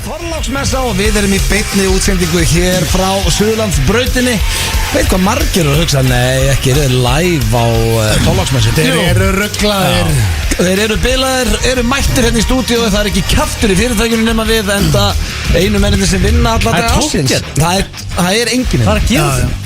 Þorláksmessa og við erum í beinni útsendingu hér frá Suðurlandsbrautinni. Veit hvað margir eru að hugsa, nei, ekki er live á Þorláksmessu. Þeir eru rugglaðir. Þeir eru bilaðir, eru mættir hérna í stúdíu. Það er ekki kjaftur í fyrirtækjunum nema við, enda einu menninni sem vinna alla dag ásins. Það er enginn. Það er að gera það.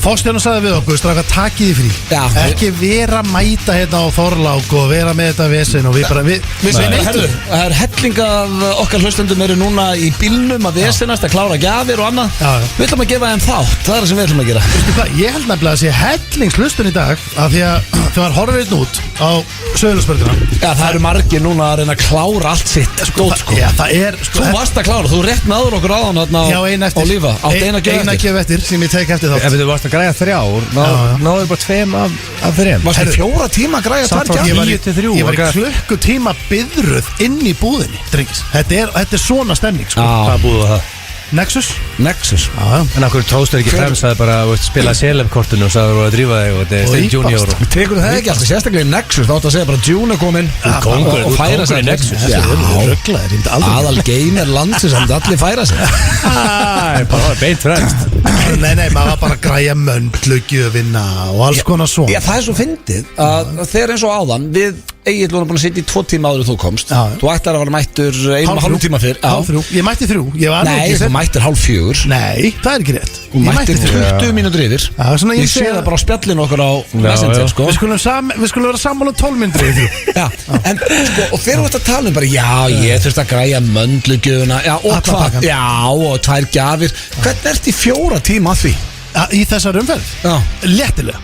Fórstjárn sagði við okkur, straka takið í frí. Já. Ekki vera að mæta hérna á Þorlák og vera með þetta vesen og við bara, við neytum. Það er helling af okkar hlustendum eru núna í bílnum að vesenast, að klára gjafir og annað. Já. Við ætlum að gefa þeim þátt, það er það sem við ætlum að gera. Veistu hvað, ég held nefnilega að sé hellingslustun í dag af því að þegar maður horfir einn út á Suðurlandsbrautina. Já, það eru margir núna að reyna að klára allt sitt stótt, sko. Já, það er Þú varst að klára, þú rétt náður okkur áðan þarna á Lífa. Átt eina gjöf eftir sem ég tek eftir þátt. Ef þú varst að græja 3 náður bara 2 af 3. Varst það 4 tíma að græja 2 gjafir? 9 til 3. Ég var í klukkutíma biðröð inn í búðinni, drengis. Þetta er svona stemning, sko. Hvað búðu það? Nexus. En okkur tróstur ekki fremsaði bara að spila selefkortinu og sagði að drífa þig og þetta er Stein Junior. Tekur það ekki alltaf, sérstaklega í Nexus, þá ætti að segja bara June er kominn og færa sig Nexus. Aðal gamer landsins, það allir færa sig. Bara beint fremst. Nei, maður var bara að græja möndlugjöfina og alls konar svona. Já, það er svo fyndið að þegar eins og áðan við Egill vorum búin að sitja í 2 tíma áður þú komst. Þú ætlar að vera mættur 1,5 tíma fyrr. 3. Ég mætti 3. Nei, þú mættir 3:30. Nei, það er ekki rétt. Þú mættir 20 mínútur yfir. Ég sé það bara á spjallinu okkur á Messenger, sko. Við skulum vera sammála 12 mínútur yfir 3. Já, en sko, og þegar þú ert að tala bara, já, ég þurfti að græja möndlugjöfuna. Já, og hvað? Já, og 2 gjafir. Hvernig ert í 4 tíma að því? Í þessar umferð? Já. Léttilega.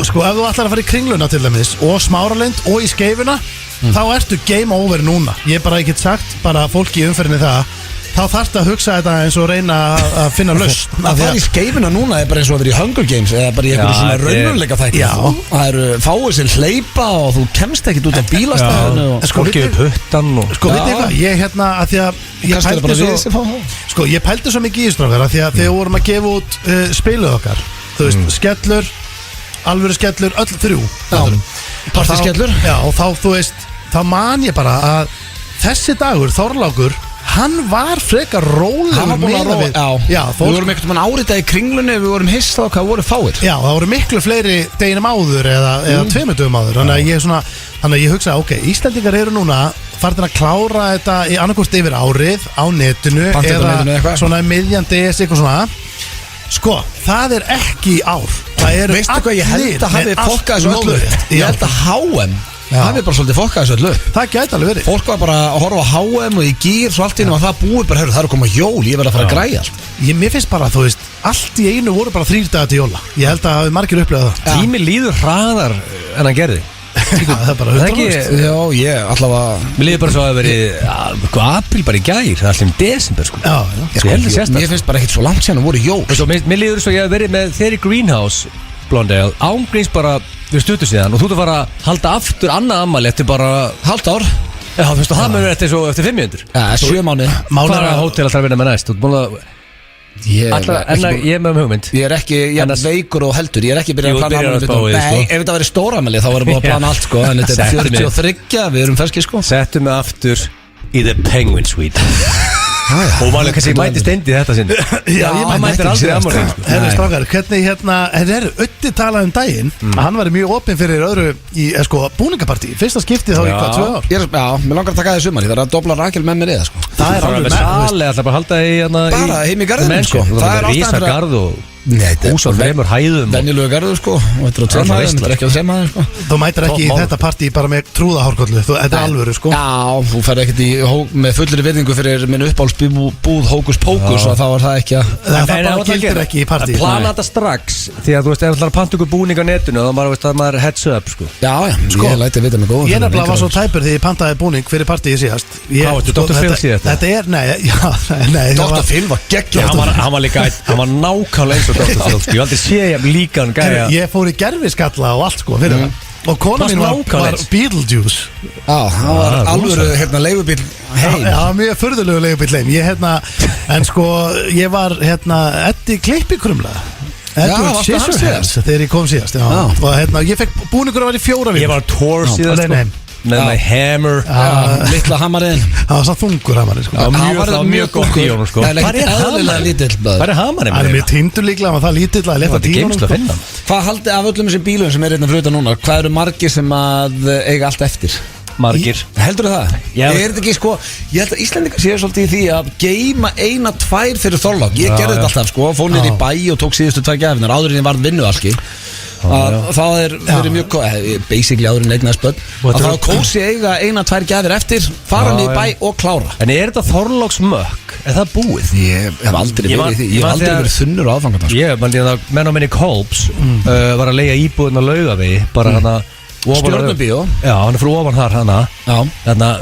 Sko, ef þú ætlar að fara í Kringluna til dæmis og Smáralind og í Skeifuna þá ertu game over núna. Ég bara ekki sagt bara fólki í umferðinni það. Þá þarftu að hugsa þetta eins og reyna að finna lausn. Að fara í Skeifuna núna er bara eins og að vera í Hunger Games eða bara í einhverju svona raunveruleika þætti. Já. Það eru fáið sem hleypa og þú kemst ekkit út á bílastæðinu. Skólki upp huttan og... Sko, veit ég hvað? Ég hérna, að því að ég pældi svo mikið í strákar að því að þegar vorum að gefa út spiluð okkar. Þú veist, skellur, alvöru skellur, öll 3. Partiskellur. Já, og þá, þú veist, þá man ég bara að þessi dagur, Þorlákur, hann var frekar rólegur. Hann var búin að róla. Já, við vorum einhvern veginn áritað í Kringlunni. Við vorum hissa á hvað voru fáir. Já, það voru miklu fleiri deginum áður eða 2 dögum áður. Þannig að ég hugsa, ok, Íslendingar eru núna farin að klára þetta í annarkvort yfir árið á netinu eða svona miðjan DS eitthvað svona. Sko, það er ekki í ár. Veistu hvað, ég held að hafi fokkað þessu öllu. Ég held að HM hafi bara svolítið fokkað þessu öllu. Það gæti alveg verið. Fólk var bara að horfa á HM og í gýr svo allt í einu og það búið bara, það eru komað jól, ég verð að fara að græja. Mér finnst bara, þú veist, allt í einu voru bara 3 dagar til jóla. Ég held að hafi margir upplegað það. Tími líður hraðar en hann gerði. Það er bara 100%. Já, ég allavega. Mér líður bara svo að verið apríl bara í gær. Það er alltaf desember, sko. Já. Mér finnst bara ekkit svo langt síðan að voru jól. Mér líður svo ég hef verið með þeirri Greenhouse Blondale ángríns bara við stuttu síðan og þú ert að fara að halda aftur annað ammali eftir bara halvt ár. Já, þú veist, og það munur eftir 5 mínútur. Já, 7 mánuði. Hvaða hótel ætlar að vinna með næst? Þú ert búin að ég er með hugmynd. Ég er ekki veikur og heldur. Ég er ekki byrjað að plana ammali. Nei, ef þetta verið stóramæli þá varum við að plana allt, sko. En þetta er 43, við erum ferskir, sko. Settum við aftur í The Penguin Suite. Og maður kannski mæti steindi þetta sinn. Já, ég mætir aldrei ammálið. Herri strákar, hvernig Öddi talaði daginn að hann var mjög opinn fyrir öðru í búningapartí. Fyrsta skiptið þá í hvað, 2 ár? Já, mér langar að taka það í sumar. Það er að dobla Rakel með mér eða, sko. Það er alveg með alltaf bara halda í bara heim í garðinu, sko. Það er rísa garð og hús á 3 hæðum. Venjulegu garður, sko. Og þetta er á 2 hæðum, þetta er ekki á 3 hæðum, sko. Þú mætir ekki í þetta partí bara með trúðahárkollu. Þetta er alvöru, sko. Já, þú fer ekkert með fullri virðingu fyrir minn uppáhaldsbúð Hókus Pókus og þá er það ekki að það bara gildir ekki í partí. Plana þetta strax, því að þú veist, ef þú ætlar að panta ykkur búning á netinu þá maður heads up, sko. Já, sko. Ég læti að vita mig góð. Ég nefnilega var svo tæpur því ég pantaði búning fyrir partíi síðast. Hvað varstu, Dr. Phil síðast? Þetta er, nei Dr. Phil var geggjað. Hann var líka, hann var nákvæmlega eins og Dr. Phil, sko. Ég aldrei sé ég líka hann gæja. Ég fór í gerfiskalla og allt, sko, fyrir það. Og kona mín var Beetlejuice. Já, það var alvöru leigubíl heim. Já, mjög furðulegu leigubíl heim. En sko, ég var Eddi Klippikrumla Edward Scissorhands þegar ég kom síðast. Og ég fekk búningur að vera í 4 vikur. Ég var Thor síðast. með my hammer. Litla hamarinn. Það var svo þungur hamarinn sko. Það var mjög gott í honum sko. Hvað er hamarinn? Hvað er hamarinn? Það er mér týndur líklega, það er lítill að leta tímanum sko. Hvað haldið af öllum þessum bílum sem er hérna fyrir núna? Hvað eru margir sem að eiga allt eftir? Margir. Heldur það? Er þetta ekki sko, ég held að Íslendingar séu svolítið í því að geima 1-2 fyrir þorlák. Ég gerði þetta alltaf sko, fór niður í bæ og tók síðustu 2 gjafirnar áður en ég varð vinnualki. Það er verið mjög basically áður en eignaðist börn að það kósi eiga 1-2 gjafir eftir, fara niður í bæ og klára. En er þetta þorláksmökk? Er það búið? Ég hef aldrei verið í því. Ég hef aldrei verið þunnur á aðfangarnar. Ég, mann ég að menn á minni Kolbs var að leigja íbúðin á Laugavegi, bara hana Stjörnubíó. Já, hann er frá ofan þar hana.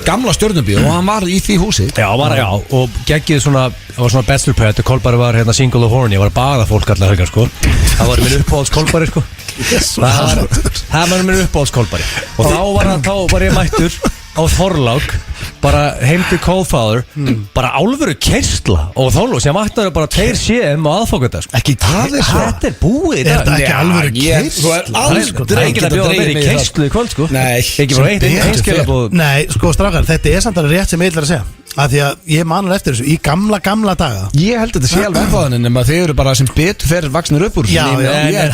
Gamla Stjörnubíó og hann var í því húsi. Já, og geggið svona, það var svona bachelor party, Kolbari var hérna single og horny, ég var að baða fólk allar helgar sko. Það var minn uppáhalds Kolbari sko. Það var minn uppáhalds Kolbari. Og þá var ég mættur á Þorlák, bara heim til Coldfather, bara álveru kersla og Þorlák sem mættur bara 2 CM og aðfókvölda sko. Ekki það er svo. Þetta er búið í dag. Er þetta ekki alvöru kersla? Þú er aldrei ekki að bjóða meiri kerslu í kvöld sko. Nei, ekki bara einn skilabóð. Nei, sko strákar, þetta er samt alveg rétt sem ég ætlar að segja. Af því að ég manur eftir þessu í gamla daga. Ég held að þetta sé alveg ennþáðan en þeir eru bara sem betur fyrir vaksnir upp úr. Já,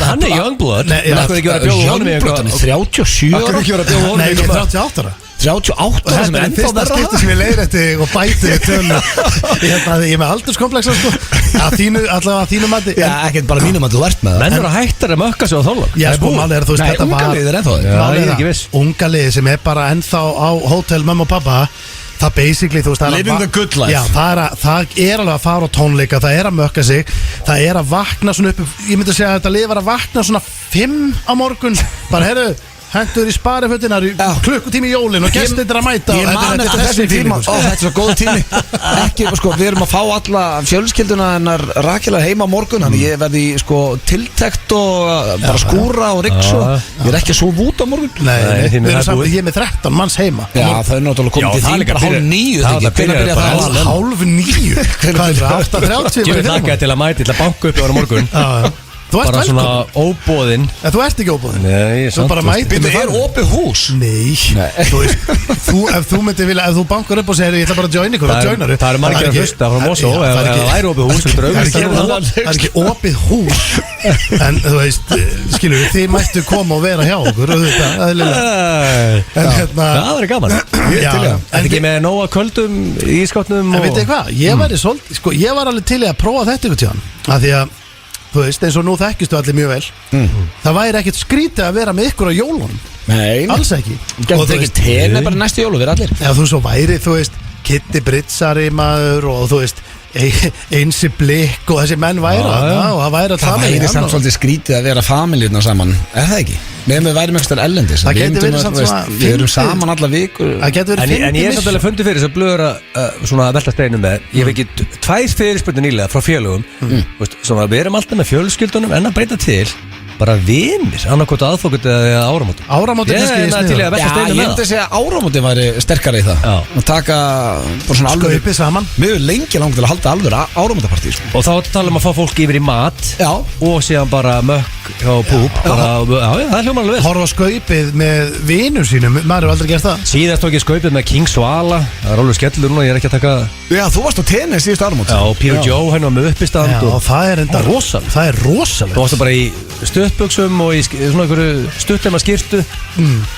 hann er Youngblood. Youngblood, hann er 37 ára. Nei, ég er 38 ára. 38 ára sem er ennþá verra. Þetta er fyrsta skipti sem ég leiðir eftir og bæti tölu. Ég er með aldurskomplexa sko. Allavega að þínu mati. Já, ekkert bara mínum að þú ert með það. Menn eru að hættar að mökka sig á Þorlák. Já, sko, málið er þú veist, nei, þetta var unga liðið er ennþá Já, ég er ekki viss. Unga liðið sem er bara ennþá á hótel mamma og pappa. Það basically, þú veist, living the good life. Já, það er alveg að fara á tónleika. Það er að mökka sig. Það er að vakna svona upp. Ég myndi að segja að þetta lið var að vakna svona 5 á morgun. Bara, heyrðu, hendur í spariföttinar í klukkutími í jólin og gestir að mæta. Ég man eftir þessum tíma. Þetta er svo góð tími. Ekki, sko, við erum að fá alla fjölskylduna hennar Rakelar heima á morgun. Þannig ég verði sko tiltekt og bara skúra og riggs og ég er ekki að sofa út á morgun. Nei, við erum samt, ég er með 13 manns heima. Já, það er náttúrulega komið til þín bara 8:30. Hvernig byrja það? 8:30? Hvað er það? 8:30? Ég vil þakka til að mæti til að banka upp á morgun. Þú ert bara velkomin. svona óbóðinn. En þú ert ekki óbóðinn. Nei, ég Þú bara mætir Þetta er opið hús. Nei, þú veist, ef þú myndir vilja, ef þú bankar upp og segir ég ætla bara að joina ykkur, þá joinar Það eru margir að hlusta frá Mosó. Ef það væri opið hús, það er ekki opið hús. En þú veist, skilur við, þið mættu koma og vera hjá okkur. Það er gaman. Er ekki með nóga köldum í skápnum? En veit þið hvað, ég var alveg til í að prófa þetta ykkur tíðan. Af því að þú veist, eins og nú þekkistu allir mjög vel. Það væri ekkert skrítið að vera með ykkur á jólunum. Nei. Alls ekki. Og þú veist, hérna bara næstu jólu, við allir. Já, þú svo væri, þú veist, Kitty Britsari maður og þú veist, Einsi Blikk og þessi menn væri og það væri að það væri samt svolítið skrítið að vera familíuna saman. Er það ekki? Við værim eitthvað ellendis. Það getur verið samt svona við erum saman alla vikur. Það getur verið En ég er samt alveg fundið fyrir þess að blöður að velta steinum með. Ég hef ekki 2 fyrirspurningar nýlega frá félögum. Svona við erum alltaf með fjölskyldunum en að breyta til bara vinir, annarkot aðfókut eða áramótum. Áramótum Ég er til að velta steinum með það. Ég myndi að segja að áramótum væri sterkari í það. Og taka bara svona alveg Skaupið saman. Við erum lengi langt til að halda alveg áramótapartí sko. Og þá tala um að fá fólk yfir í mat. Já. Og síðan bara mökk og púp. Já, það hljómar alveg vel. Horfa skaupið með vinur sínum. Maður hefur aldrei gert það. Síðast tók ég skaupið með King Svala. Það er alveg skellur núna, ég er ekki að taka. Já, þú varst á tennis síðust áramót. Já, og Píru Joe hann var með uppistand. Já, og það er enda rosalega. Það er rosalega. Þú varst bara í stuttbuxum og í svona einhverju stuttlema skyrtu.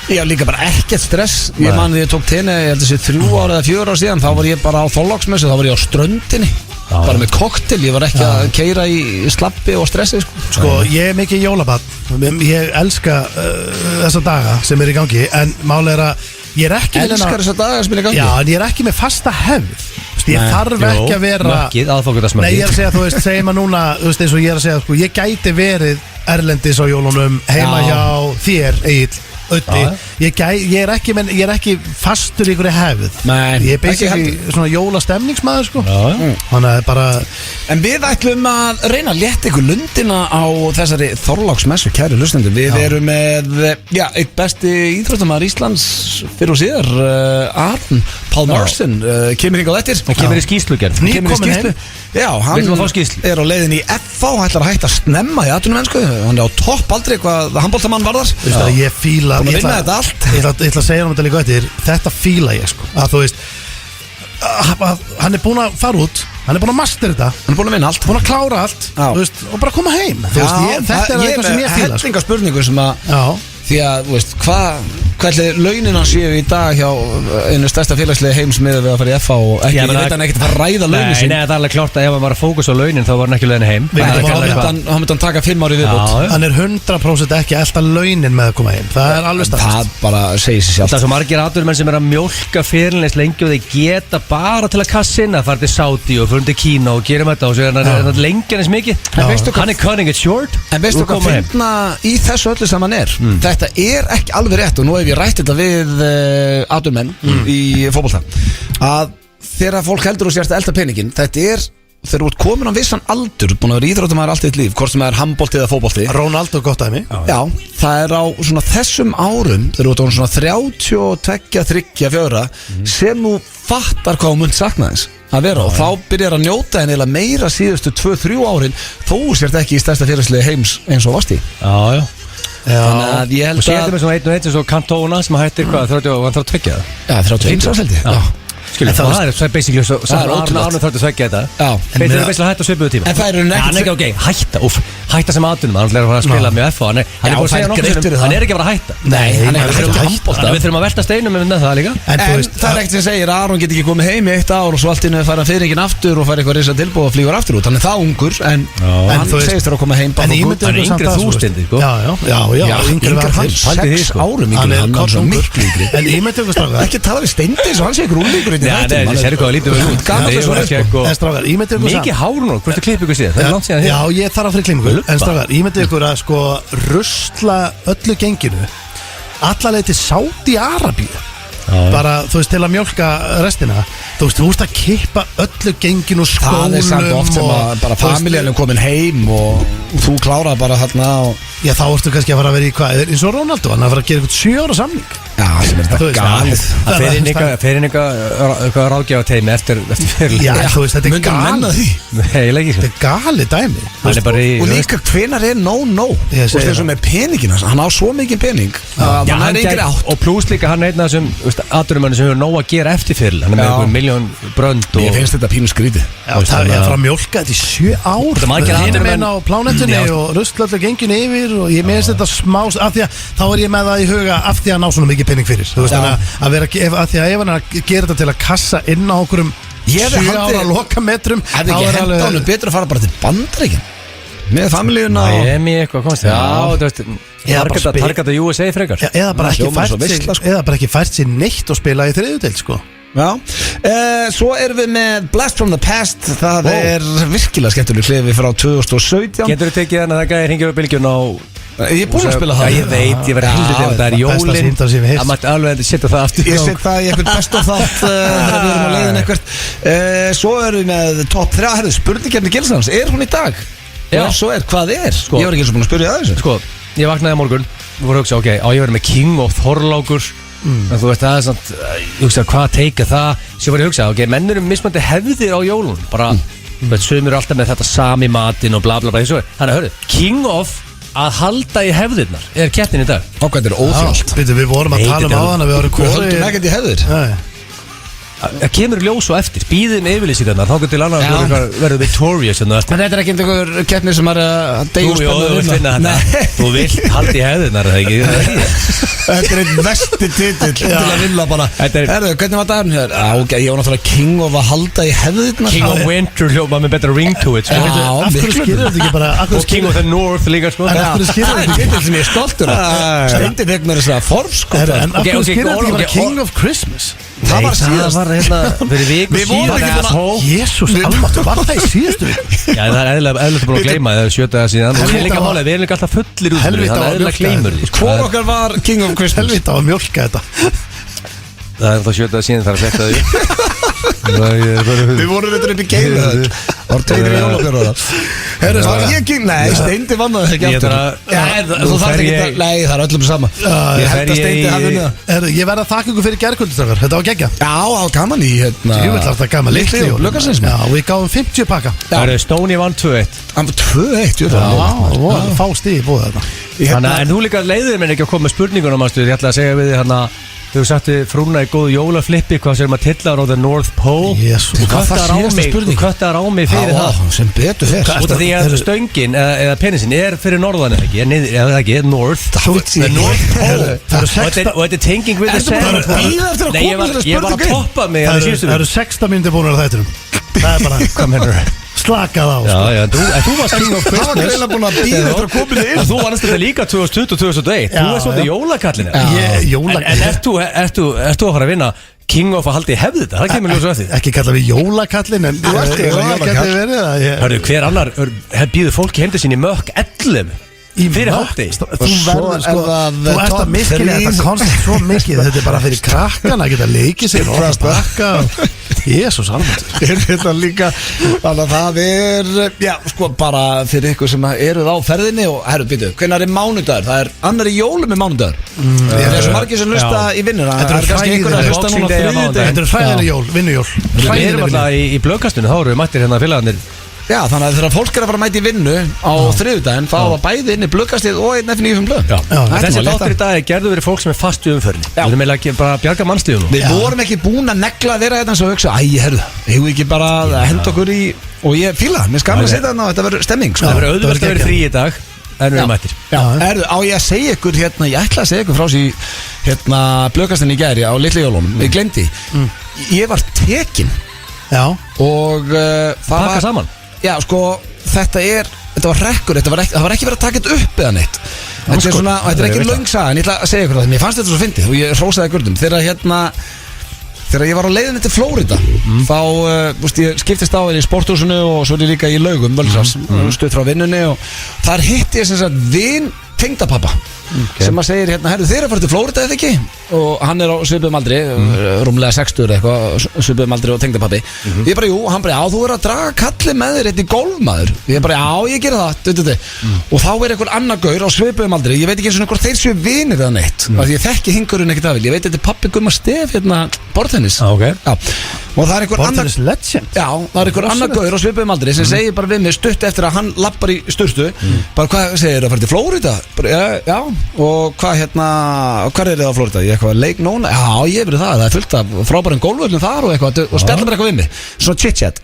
Já, líka bara ekkert stress. Ég man því ég tók tennis, ég held að sé 3 ára eða 4 ára síðan. Þá var ég bara á Þorláksmessu, þá var ég á ströndinni. Bara með koktel, ég var ekki að keyra í slappi og stressi Sko, ég er mikið jólabarn. Ég elska þessa daga sem er í gangi. En máli er að ég er ekki elskar þessa daga sem er í gangi. Já, en ég er ekki með fasta hefð. Ég þarf ekki að vera mökkið, aðfókutasmökkið. Nei, ég er að segja, þú veist, segir maður núna þú veist, eins og ég er að segja, sko, ég gæti verið erlendis á jólunum, heima hjá þér, Egill, Öddi. Ég er ekki fastur í einhverju hefð. Nei, ég er basically svona jólastemningsmaður, sko. Þannig að bara En við ætlum að reyna að létta ykkur lundina á þessari Þorláksmessu, kæri hlustandi. Við erum með, eitt besti íþróttamaður Íslands fyrir og síðar, Aron Pál Marston, kemur hingað eftir. Hann kemur í skýrslugerð. Nýkominn heim. Já, hann er á leiðin í FH, hann ætlar að hætta að snemma í atvinnumennsku. Hann er á topp aldrei hvað handboltamann varðar. Ég fíla Búin að vinna þetta allt. Ég ætla að segja þetta líka eftir. Þetta fíla ég sko. Að þú veist hann búin að fara út, hann búin að master þetta, hann búin að vinna allt, búin að klára allt, þú veist, og bara koma heim. Þú veist, þetta eitthvað sem ég fíla. Hellinga spurningu sem að því að, þú veist, hvernig launin hann séu í dag hjá einu stærsta félagslega heims með að fara í FH og ekki, ég veit hann ekkert að fara að ræða launin sín. Nei, það er alveg klárt að ef hann var að fókusa á launin þá var hann ekki launin heim. Hann myndi hann taka 5 ári viðbútt. Hann 100% ekki elta launin með að koma heim. Það er alveg stærst. Það bara segir sér sjálf. Það er svo margir atvinnumenn sem að mjólka fyrirleins lengi og þeir geta bara til að kassa inn að fara til Saudi og fara til Kína og gera þetta og svo er hann lengi eins mikið. Hann cutting it short. En veistu hvað finna í þessu öllu sem hann Þetta ekki alveg rétt og nú hef ég rætt þetta við atvinnumenn í fótbolta að þegar fólk heldur og sérst að elda peningin, þetta þegar þú ert komin á vissan aldur, búin að vera íþróttamæður allt eitt líf, hvort sem er handbolti eða fótbolti. Ronaldo gott dæmi. Já, það er á svona þessum árum þegar þú ert svona 32, 34 sem þú fattar hvað þú munt sakna þess að vera og þá byrjar að njóta en eða meira síðustu 2-3 árin þó sért ekki í stærsta félagslega heims eins og varst í. Já. Þannig að ég held að sétum við svona 1-1 eins og Cantona sem hættir hvað, 31 Já, 31 áseldi. Já. Skilur, það er basically svo Arnur þarf að svegja þetta Beitir er basically að hætta svipuðu tíma En það eru nekkert hætta sem aðdunum hann er að fara að spila með FH hann er búin að segja nokkuð hann er ekki að fara að hætta Nei, hann er ekki að hætta Við þurfum að velta steinum með það líka En það er ekkert sem segir að Aron get ekki komið heim í 1 ár og svo allt innu fara fyrirengin aftur og fara eitthvað risa tilbúið og flýgur aftur út Hann er það ungur en hann segist þér að koma heim Hann er yngri þústindi Yngri hann 6 árum En ímyndu ekki tala við Steindi svo hann sé ykkur úlíkur hvað lítið við út En strákar, ímyndið ykkur mikið hár nú, hvernig klipp ykkur síðan? Það er langt síðan Já, ég þarf að fyrir klippingu En strákar, ímyndið ykkur að sko rusla öllu genginu alla leið til Sádi-Arabíu bara, þú veist, til að mjólka restina þú veist að kippa öllu genginu og skólum Það er samt oft sem að bara familjan er komin heim og þú klárar bara þarna Já, þá ertu kannski að fara að vera í hvað eins og Ronaldo, hann að fara að gera eitthvað 7 ára samning Já, sem er þetta galið Það fer inn eitthvað ráðgjafa teimi eftir fyrir Já, þú veist, þetta er galið Þetta er galið dæmi Og líka hvenar er no Þú veist eins og með peningina hann á svo mikið pening Og pluss líka hann einna þessum atvinnumönnum sem hefur nóg að gera eftir fyrir hann er með einhvern miljón brönd Ég finnst þetta pínu skrítið Það er frá mjólka þetta í 7 ár Hinn menn á plánetunni og ruslallu genginu yfir og ég meðist þetta smá af því að þá er ég með það í huga af því að ná svona mikið pening fyrir þú veist að vera af því að ef hann að gera þetta til að kassa inn á okkurum 7 ára lokametrum Hefði ekki henda honum betur að fara bara til Bandaríkinn með familíuna Miami eitthvað komst Targeta USA frekar eða bara ekki fært sér neitt og spila í 3. deild sko Já, svo erum við með Blast from the Past Það er virkilega skemmtileg klefi frá 2017 Getur þú tekið þannig að það gæði hringir á bylgjun á Ég er búin að spila það Ég veit, ég verði hildið ef það er jólin Það mætti alveg að setja það aftur Ég set það í eitthvað best of þátt þegar við erum á leiðin eitthvað Svo erum við með top 3 Herðu, spurningkefni Gilsans, er hún í dag? Já, svo hvað er? Ég var ekki eins og búin að spyrja það þessu Sko, ég vaknaði morgun og voru að hugsa, ok, á ég verið með King og Þorlákur en þú veist, það er svona ég hugsa, hvað teika það? Svo var ég að hugsa, ok, menn eru mismandi hefðir á jólun bara, sumir eru alltaf með þetta sami matinn og bla bla bla Þannig að hörðu, King of að halda í hefðirnar er keppnin í dag Og hvað er óþjólt? Við vorum að tala um á hana Við höldum ekkert í hefðir Það kemur ljós og eftir, býðum yfirlýsingarnar þá getur til annar verður victorious En þetta er ekki einhver keppni sem er að deyja spennað Þú vilt halda í hefðirnar, það ekki Þetta er einn vesti titill til að vinna bara Herðu, hvernig var dagurinn hér? Ok, ég var náttúrulega King of að halda í hefðirnar King of Winter hljóma með better ring to it Af hverju skilur þetta ekki bara Og King of the North líka sko En af hverju skilur þetta ekki sem ég er stoltur Steindi fekk mér þess að form En af hverju skilur þetta ekki bara King of Christmas Það var hérna fyrir viku síðan Jésús almáttu, var það í síðustu viku? Já, það er eðlilega búin að gleyma það er 7 dagar síðan og við erum líka alltaf fullir út það er eðlilega gleymur því Hvor okkar var King of Christmas? Helvita á að mjólka þetta Það er það 7 dagar síðan það er að setja því Við vorum þetta upp í geinu Það var tegri jólabjörður Herru, það var ég kynna Nei, Steindi vann það ekki aftur Þú þarf ekki að Nei, það er öllum sama Ég held að Steindi hafi unnið Ég verð að þakka ykkur fyrir gærkvöldistakar. Þetta var geggja. Já, það var gaman í Ég vil alltaf gaman litli og Blökkarsins Já, við gáum 50 pakka. Það er Stóni vann 2-1 Hann var 2-1 Já, fá stíð í búið þetta. En þú líka leiðir mér ekki að koma með spurningunum Ég ætla að segja við þig hérna Þú satti frúna í góðu jólaflippi Hvað sem að tilla á the North Pole Jesús. Þú köttar á mig fyrir það Sem betur fyrr Út af því að stöngin eða penisinn er fyrir norðan eða ekki, North The North Pole Og þetta er tenging við það Nei, ég var að toppa mig Það eru 16 mínútur búin að þættinum. Það er bara Hvað mennur slakað á. Já, þú varst King of Það var greiðlega búin að býða eftir að koma þig inn Þú varst þetta líka 2020 og 2021 Þú er svolítið jólakallin En ertu að fara að vinna King of að haldi hefði þetta? Það kemur ljósa eftir Ekki kalla við jólakallin en Hörru, hver annar býður fólki heimdi sín í mökk 11 fyrir hátti Þú verður sko Þú ert að miskilja þetta koncept svo mikið Þetta er bara fyrir krakkana að geta leikið sér og að stakka Jésús alveg Þetta líka Þannig að það er Já, sko, bara fyrir ykkur sem eruð á ferðinni Og herru, býtu, hvernig er mánudagur? Það er annar í jólum með mánudagur Það er svo margir sem hlusta í vinnuna Þetta er kannski einhver að hlusta núna þriðjudaginn Þetta er hræðileg jól, vinnujól Við erum alltaf í blöðkastunum Þá erum við mættir hérna félagarnir Já, þannig að þegar fólk er að fara að mæta í vinnu á þriðjudaginn þá var bæði inni blöggastið og einn F95 blöð Þessi þáttur í dag gerðu verið fólk sem er fast í umferðinni Við erum eiginlega bara að bjarga mannslíðunum Við vorum ekki búin að negla að vera þetta eins og hugsa Æ, herru, hefur við ekki bara að henda okkur í Og ég fíla, mér skaman að setja þarna og þetta verður stemming Það verður auðvitað að vera frí í dag En við erum mættir Herru, á ég að segja ykkur hérna, ég ætla að segja ykkur frá sí hérna blöggastinn í gæri á litli jólunum Ég glemdi, ég var tekin og það var saman. Já, sko, þetta var rekkur, það var ekki verið að taka þetta upp eða neitt Þetta er svona, þetta er ekki löngsaga En ég ætla að segja ykkur það, mér fannst þetta svo fyndið og ég hrósaði gurdum Þegar ég var á leiðinni til Flórida þá, ég skiptist á í sporthúsinu og svo er ég líka í Laugum, Völsas stuð frá vinnunni og þar hitti ég sem sagt vin tengdapappa sem að segir hérna, herru, þeir að fara til Flórida eða ekki og hann er á svipuðum aldri rúmlega 60 eitthvað svipuðum aldri og tengdapappi ég bara, jú, hann bara, já, þú er að draga kalli með þér eitthvað í golfmaður ég bara, já, ég gera það og þá er einhver annar gaur á svipuðum aldri ég veit ekki eins og einhver þeir séu vinir eða neitt af því ég þekki hingurinn ekkert af ég veit, þetta er pappi Gumma Stef, hérna, borðtennis og það er einhver annar legend já, það er einhver annar gaur á svipuðum aldri sem segir bara við mig stutt eftir að hann lappar í sturtu bara, hvað segir að fara til Flórida? Já, og hvað hérna hvað er það á Flórida? Ég eitthvað leik nóna? Já, ég verið það er fullt af frábærum gólvöldum þar og eitthvað og spjalla bara eitthvað við mig svona chit-chat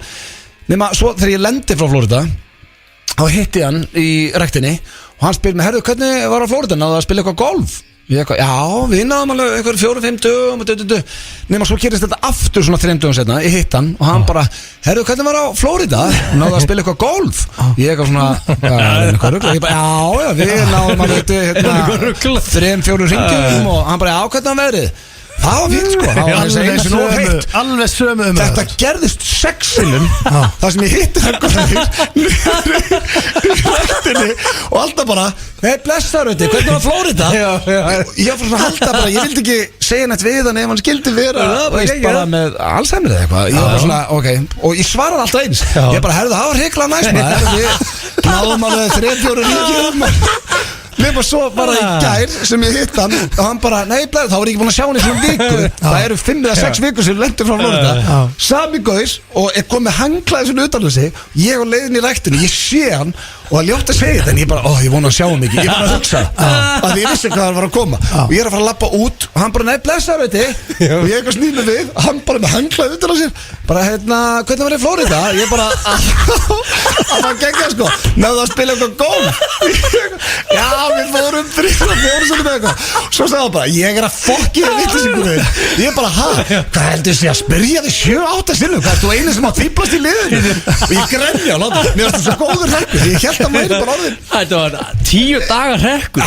nema svo þegar ég lendi frá Flórida þá hitti hann í rektinni og hann spyr mig, herru, hvernig var á Flórida? Náðu að spila eitthvað golf? Ég eitthvað, já, við náðum alveg eitthvað 4-5 dögum nema svo kyrist þetta aftur svona 3 dögum setna ég hitt hann og hann bara, herru, hvernig var á Flórida? Náðu að spila eitthvað golf? Ég eitthvað svona, ég bara, já, við náðum alveg 3-4 ringjum og hann bara, já, hvernig var verið? Það var fínt sko, það var alveg sömu þetta gerðist 6 sinnum þar sem ég hitti það og alltaf bara hei, blessaður, hvernig var Flórida? Ég var svona að halda bara, ég vildi ekki segja nætt við hann ef hann skildi vera bara með Alzheimer eða eitthvað ég var svona, ok, og ég svaraði alltaf eins ég bara, herðu, það var hrikla næst maður við náðum alveg 3-4 ríkjum nema svo bara í gær sem ég hitt hann og hann bara, nei, þá er ég ekki búin að sjá hann í svona viku það eru 5 eða 6 vikur sem lendur frá Flórida sami gauðs og er komið hanglaði svona utan á sig ég og leiðin í ræktinu, ég sé hann og það ljótt að segja þetta en ég bara, ég vona að sjá hann ekki ég bara að hugsa, að ég vissi hvað hann var að koma og ég er að fara að lappa út og hann bara, nei, blessaður og ég eitthvað snýð mig við hann bara með hanglaði utan á sér bara, hérna, hvernig var ég í Flórida? Ég bara, að maður gegja sko náðu að spila eitthvað golf já, við fórum 3-4 sem eitthvað svo sagði hann bara, ég er að fokki það vittlýsingur ég bara, hvað heldur þið að spyrja þig 7-8 sinnum hvað er þú einu sem að fýblast í liðinu og ég grenja á láta mér varst það svo góður þakku ég held hann væri bara orðin. Þetta var 10 dagar hrekkur.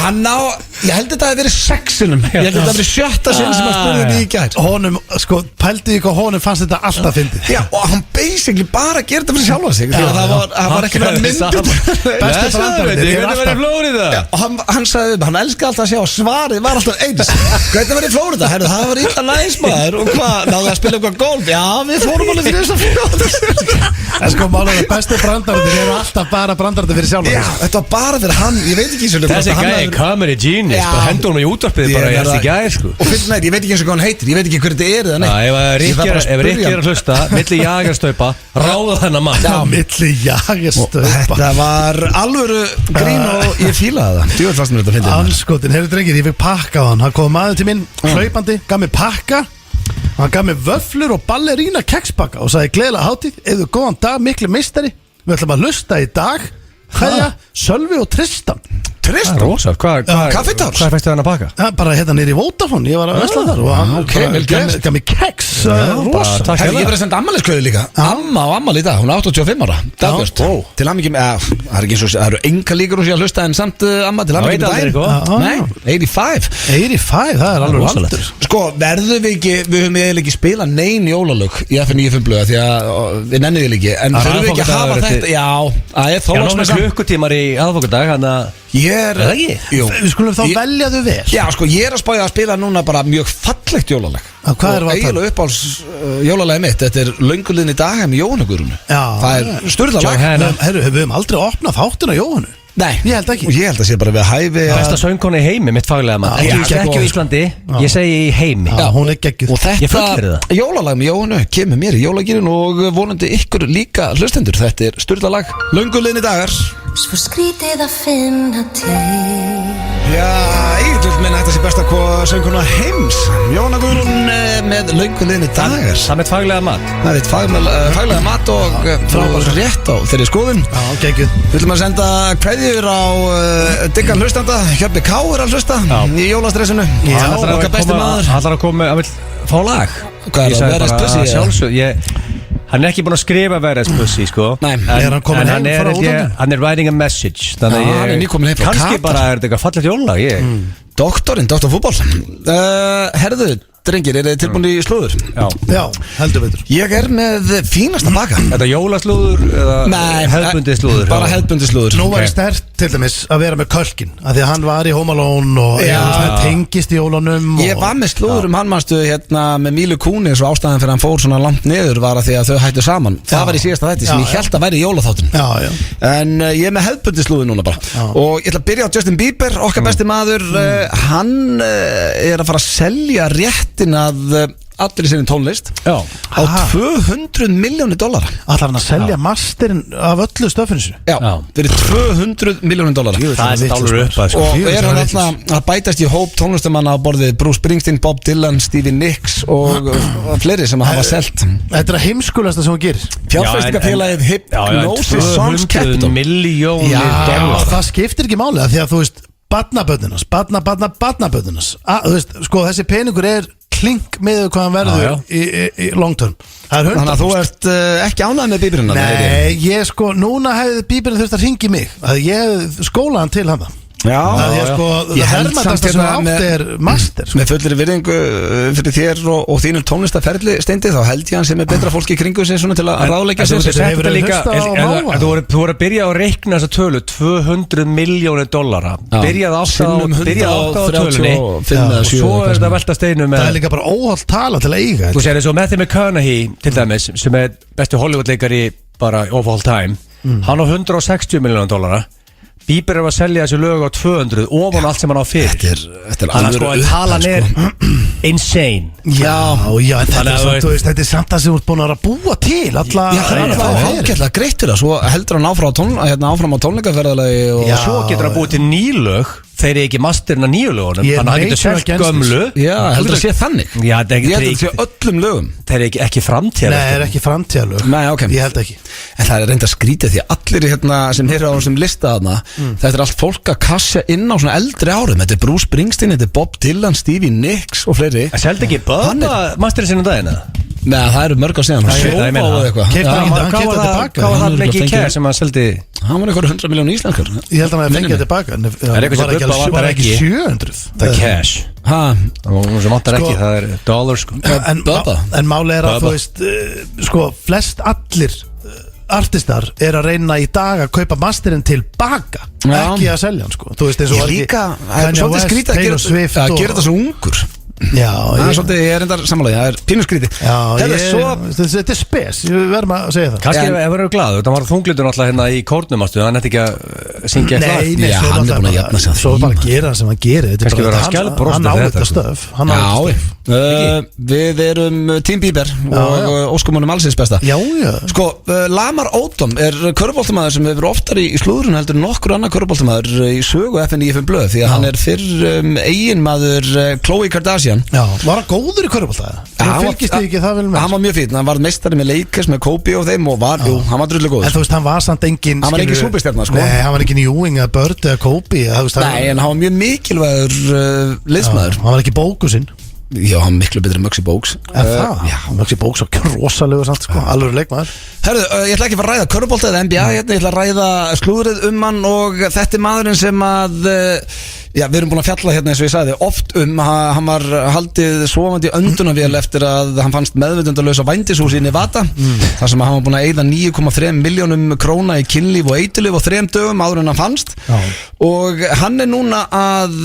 Ég held þetta að það verið 6 sinnum. Ég held þetta að verið 7. sinn sem hann spurði mig í gær. Honum, sko, pældi ykkur honum fannst þetta alltaf fyndið. Já, og hann basically bara gerði þetta fyrir sjálfa sig. Því að það var ekki verið myndið. Bestu brandarinn er alltaf. Og hann sagði hann elskaði alltaf að sjá að svarið var alltaf eins. Hvernig var í Flórida? Herru, það var illa næs maður. Og hvað, náðu að spila eitthvað golf? Já, við fórum alveg fyrir þess En sko, málega bestu brandarinn eru alltaf bara brandarinn fyrir sjálf. Já, þetta var bara fyrir hann. Ég veit ekki eins og þessi gæi comedy genius, bara hendur honum í útvarpið bara þessi gæi, sko. Og fyrir nætt, ég veit ekki eins og hvað hann heitir. Ég veit ekki hver þetta er eða neitt. Ef Rikki er að hlusta, milli jagarstaupa, ráða þennan mann. Já, milli jagarstaupa. Þetta var alvöru grín og ég fílaði það. Djúvel fannst mér þetta að finna. Anskotin, heyrðu drengir, ég fikk pakka á hann. Hann kom maður til minn, hlaupandi, gaf mér pakka. Hann gaf mér vöflur og ballerína kekspakka og sagði gleðilega hátíð, eða góðan dag, miklu meistari. Við ætlum að hlusta í dag. Hæja, Sölvi og Tristan. Tristan? Rósa, Kaffitár? Hvað fæstu hann að baka? Bara hérna nýri í Vodafone, ég var að vesla þar og hann gaf mér keks. Rósa. Ég verið að senda ammælisklöðu líka. Amma á ammæli í dag, hún er 85 ára. Dagbjörn. Til hamingju með, það er ekki eins og það eru enga líkur hún sé að hlusta en samt amma til hamingju með daginn. Nei, 85. 85, það er alveg aldur. Sko, verðum við ekki, við höfum eiginlega ekki spila nein jólalög í FN95 blöða því að við nennum við ekki, en þurfum við ekki að hafa þetta, já, það er þólagsmessa. Klukkutímar í aðfokadag, hann að Við skulum þá velja þau vel. Já, sko, ég er að spája að spila núna bara mjög fallegt jólalag. Hvað er það? Eiginlega uppáhalds jólalagi mitt. Þetta er Lönguliðin í dag með Jóhannugurunu. Það er sturla lag. Herru, við höfum aldrei opnað þáttina Jóhannu. Nei, ég held ekki. Og ég held að sé bara við hæfi besta söngkona í heimi, mitt faglega mann. Ekki á Íslandi, ég segi í heimi. Já, hún er geggjuð. Og þetta jólalag með Jóhannu kemur mér í jólagirinn og vonandi ykkur líka hlustendur. Þetta er sturla lag Lönguliðin í dagar. Svo skrítið að finna til. Já, ég vil meina þetta sé besta hvað sönguna heims. Jóhanna Guðrún með Lönguliðin í dagar. Það með faglega mat. Það er faglega mat og frábært rétt á þeirri skoðun. Já, geggjuð. Við viljum að senda kveðjur á diggan hlustanda. Hjöfni K er að hlusta í jólastressinu. Já, okkar besti maður. Hann er að koma, hann vil fá lag. Hvað er það? Verðast pussi? Sjálfsög, hann er ekki búin að skrifa Verðast pussi, sko. Nei, en hann er writing a message. Þannig að hann er nýkomin heim frá Katar. Kannski bara er þetta eitthvað fallegt jólalag. Doktor fútból. Herðu, drengir, er þið tilbúin í slúður? Já, heldur veitur. Ég er með fínasta baka. Þetta jólaslúður eða hefðbundið slúður? Bara hefðbundið slúður. Nú var ég sterkt til dæmis að vera með Kölkin af því að hann var í Home Alone og tengist í jólunum. Ég var með slúður hann manstu hérna með Mílu Kúni og ástæðan fyrir hann fór svona langt niður var að því að þau hættu saman. Það var í síðasta þætti sem ég held að væri í jólaþáttin. En ég er með hefðbundið slúður núna bara. Og ég ætla að byrja á Justin Bieber, okkar besti maður. Hann er að fara að selja réttin að allir í sinni tónlist á $200 milljónir. Ætlar hann að selja masterinn af öllu stöfinu sinni? Já, fyrir $200 milljónir. Það er alveg upp að og er hann alltaf að bætast í hóp tónlistamanna á borðið Bruce Springsteen, Bob Dylan, Stevie Nicks og fleiri sem hafa selt. Þetta er að heimskulasta sem hún gerir. Fjárfestingafélagið Hypnosis Songs Capital. $200 milljónir. Það skiptir ekki máli því að þú veist barnaböðunas þú veist, sko þessi peningur er klink með hvað hann verður í long term. Þannig að þú ert ekki ánægð með Bíberinn? Nei, ég sko, núna hefði Bíberinn þurft að ringi mig að ég hefði skólaðan til hann. Já, ég held samt að það átt er master með fullir virðingu fyrir þér og þínum tónlistaferli Steindi, þá held ég hann sem er betra fólki kringu sig svona til að ráðleggja sér. Þú voru að byrja að reikna þessa tölu $200 milljónir. Byrjaði átt á tölunni og svo er þetta velta steinu með. Það er líka bara óholt tala til að eiga. Þú sér eins og Matthew McConaughey til dæmis sem er bestu Hollywood-leikari bara of all time. Hann á $160 milljónir. Bieber er að selja þessu lög á 200 ofan allt sem hann á fyrir. Þetta er alveg sko, talan er insane. Já, þetta er samt það sem þú ert búin að búa til alla. Já, það er ágætlega greitt til það. Svo heldur hann áfram á tónleikaferðalagi og svo getur hann búið til nýlög. Þeir eru ekki masterinn að nýju lögunum. Þannig að hann getur selt gömlu. Já, heldur að sé þannig. Já, ég heldur að sé öllum lögum. Þeir eru ekki framtíðalög. Nei, þeir eru ekki framtíðalög. Nei, ok. Ég held ekki. En það er reynda skrítið því að allir hérna sem heyra á þessum lista þarna, þetta er allt fólk að kassa inn á svona eldri árum. Þetta er Bruce Springsteen, þetta er Bob Dylan, Stevie Nicks og fleiri. Það seldi ekki Bubba masterinn sinni daginn eða? Nei, það eru mörg á síðan Hann keypti hann tilbaka. Hvað var það mikið cash sem hann seldi? Hann var eitthvað 100 miljónu íslenskar Ég held að hann fengið tilbaka. Var ekki 700. Það er cash Það vantar ekki, það er dollars En máli að þú veist sko, flest allir artistar að reyna í dag að kaupa masterinn tilbaka, ekki að selja hann sko. Þú veist eins og líka, það er svolítið skrítið að gera þetta svo ungur. Já, ég er reyndar samanlega, það er pínu skrítið. Þetta er spes, við verðum að segja það. Kannski ef við erum glaður, það var þunglitur náttúrulega hérna í kórnum ástu, hann ætti ekki að syngja Nei, hann er búin að jafna sig. Svo bara að gera það sem hann gerir. Kannski verða skjálbrost hann á þetta stöf. Við erum Team Bieber og óskum honum allsins besta. Sko, Lamar Odom er körfuboltamaður sem hefur oftar í slúðrun heldur nokkur annar körfuboltamaður í sögu FNÍFM blöð, því að hann er fyrr eiginmaður Khloe Kardashian. Já, var hann góður í körfubolta? Hann fylgist þig ekki það vel með? Hann var mjög fín, hann var meistari með Lakers með Kobe og þeim og hann var drullu góður. En þú veist, hann var samt engin hann var engin superstjarna, sko. Nei, hann var engin Ewing eða Bird eða Kobe Nei, en hann var mjög mikilvægur liðsmaður. Hann var ekki bókusinn. Já, hann var miklu betri en Muggsy Bogues. Já, Muggsy Bogues var rosalegur samt, sko, alveg leikmaður. Herðu, ég ætla ekki að fara að ræða körfubolta eða NBA hérna, ég ætla að ræða slúðrið hann og þetta er maðurinn sem að við erum búin að fjalla hérna eins og ég sagði oft hann var haldið sofandi öndunavél eftir að hann fannst meðvitundalaus á vændishúsi í Nevada þar sem hann var búin að eyða 9,3 milljónum króna í kynlíf og eiturlíf á 3 dögum áður en hann fannst og hann er núna að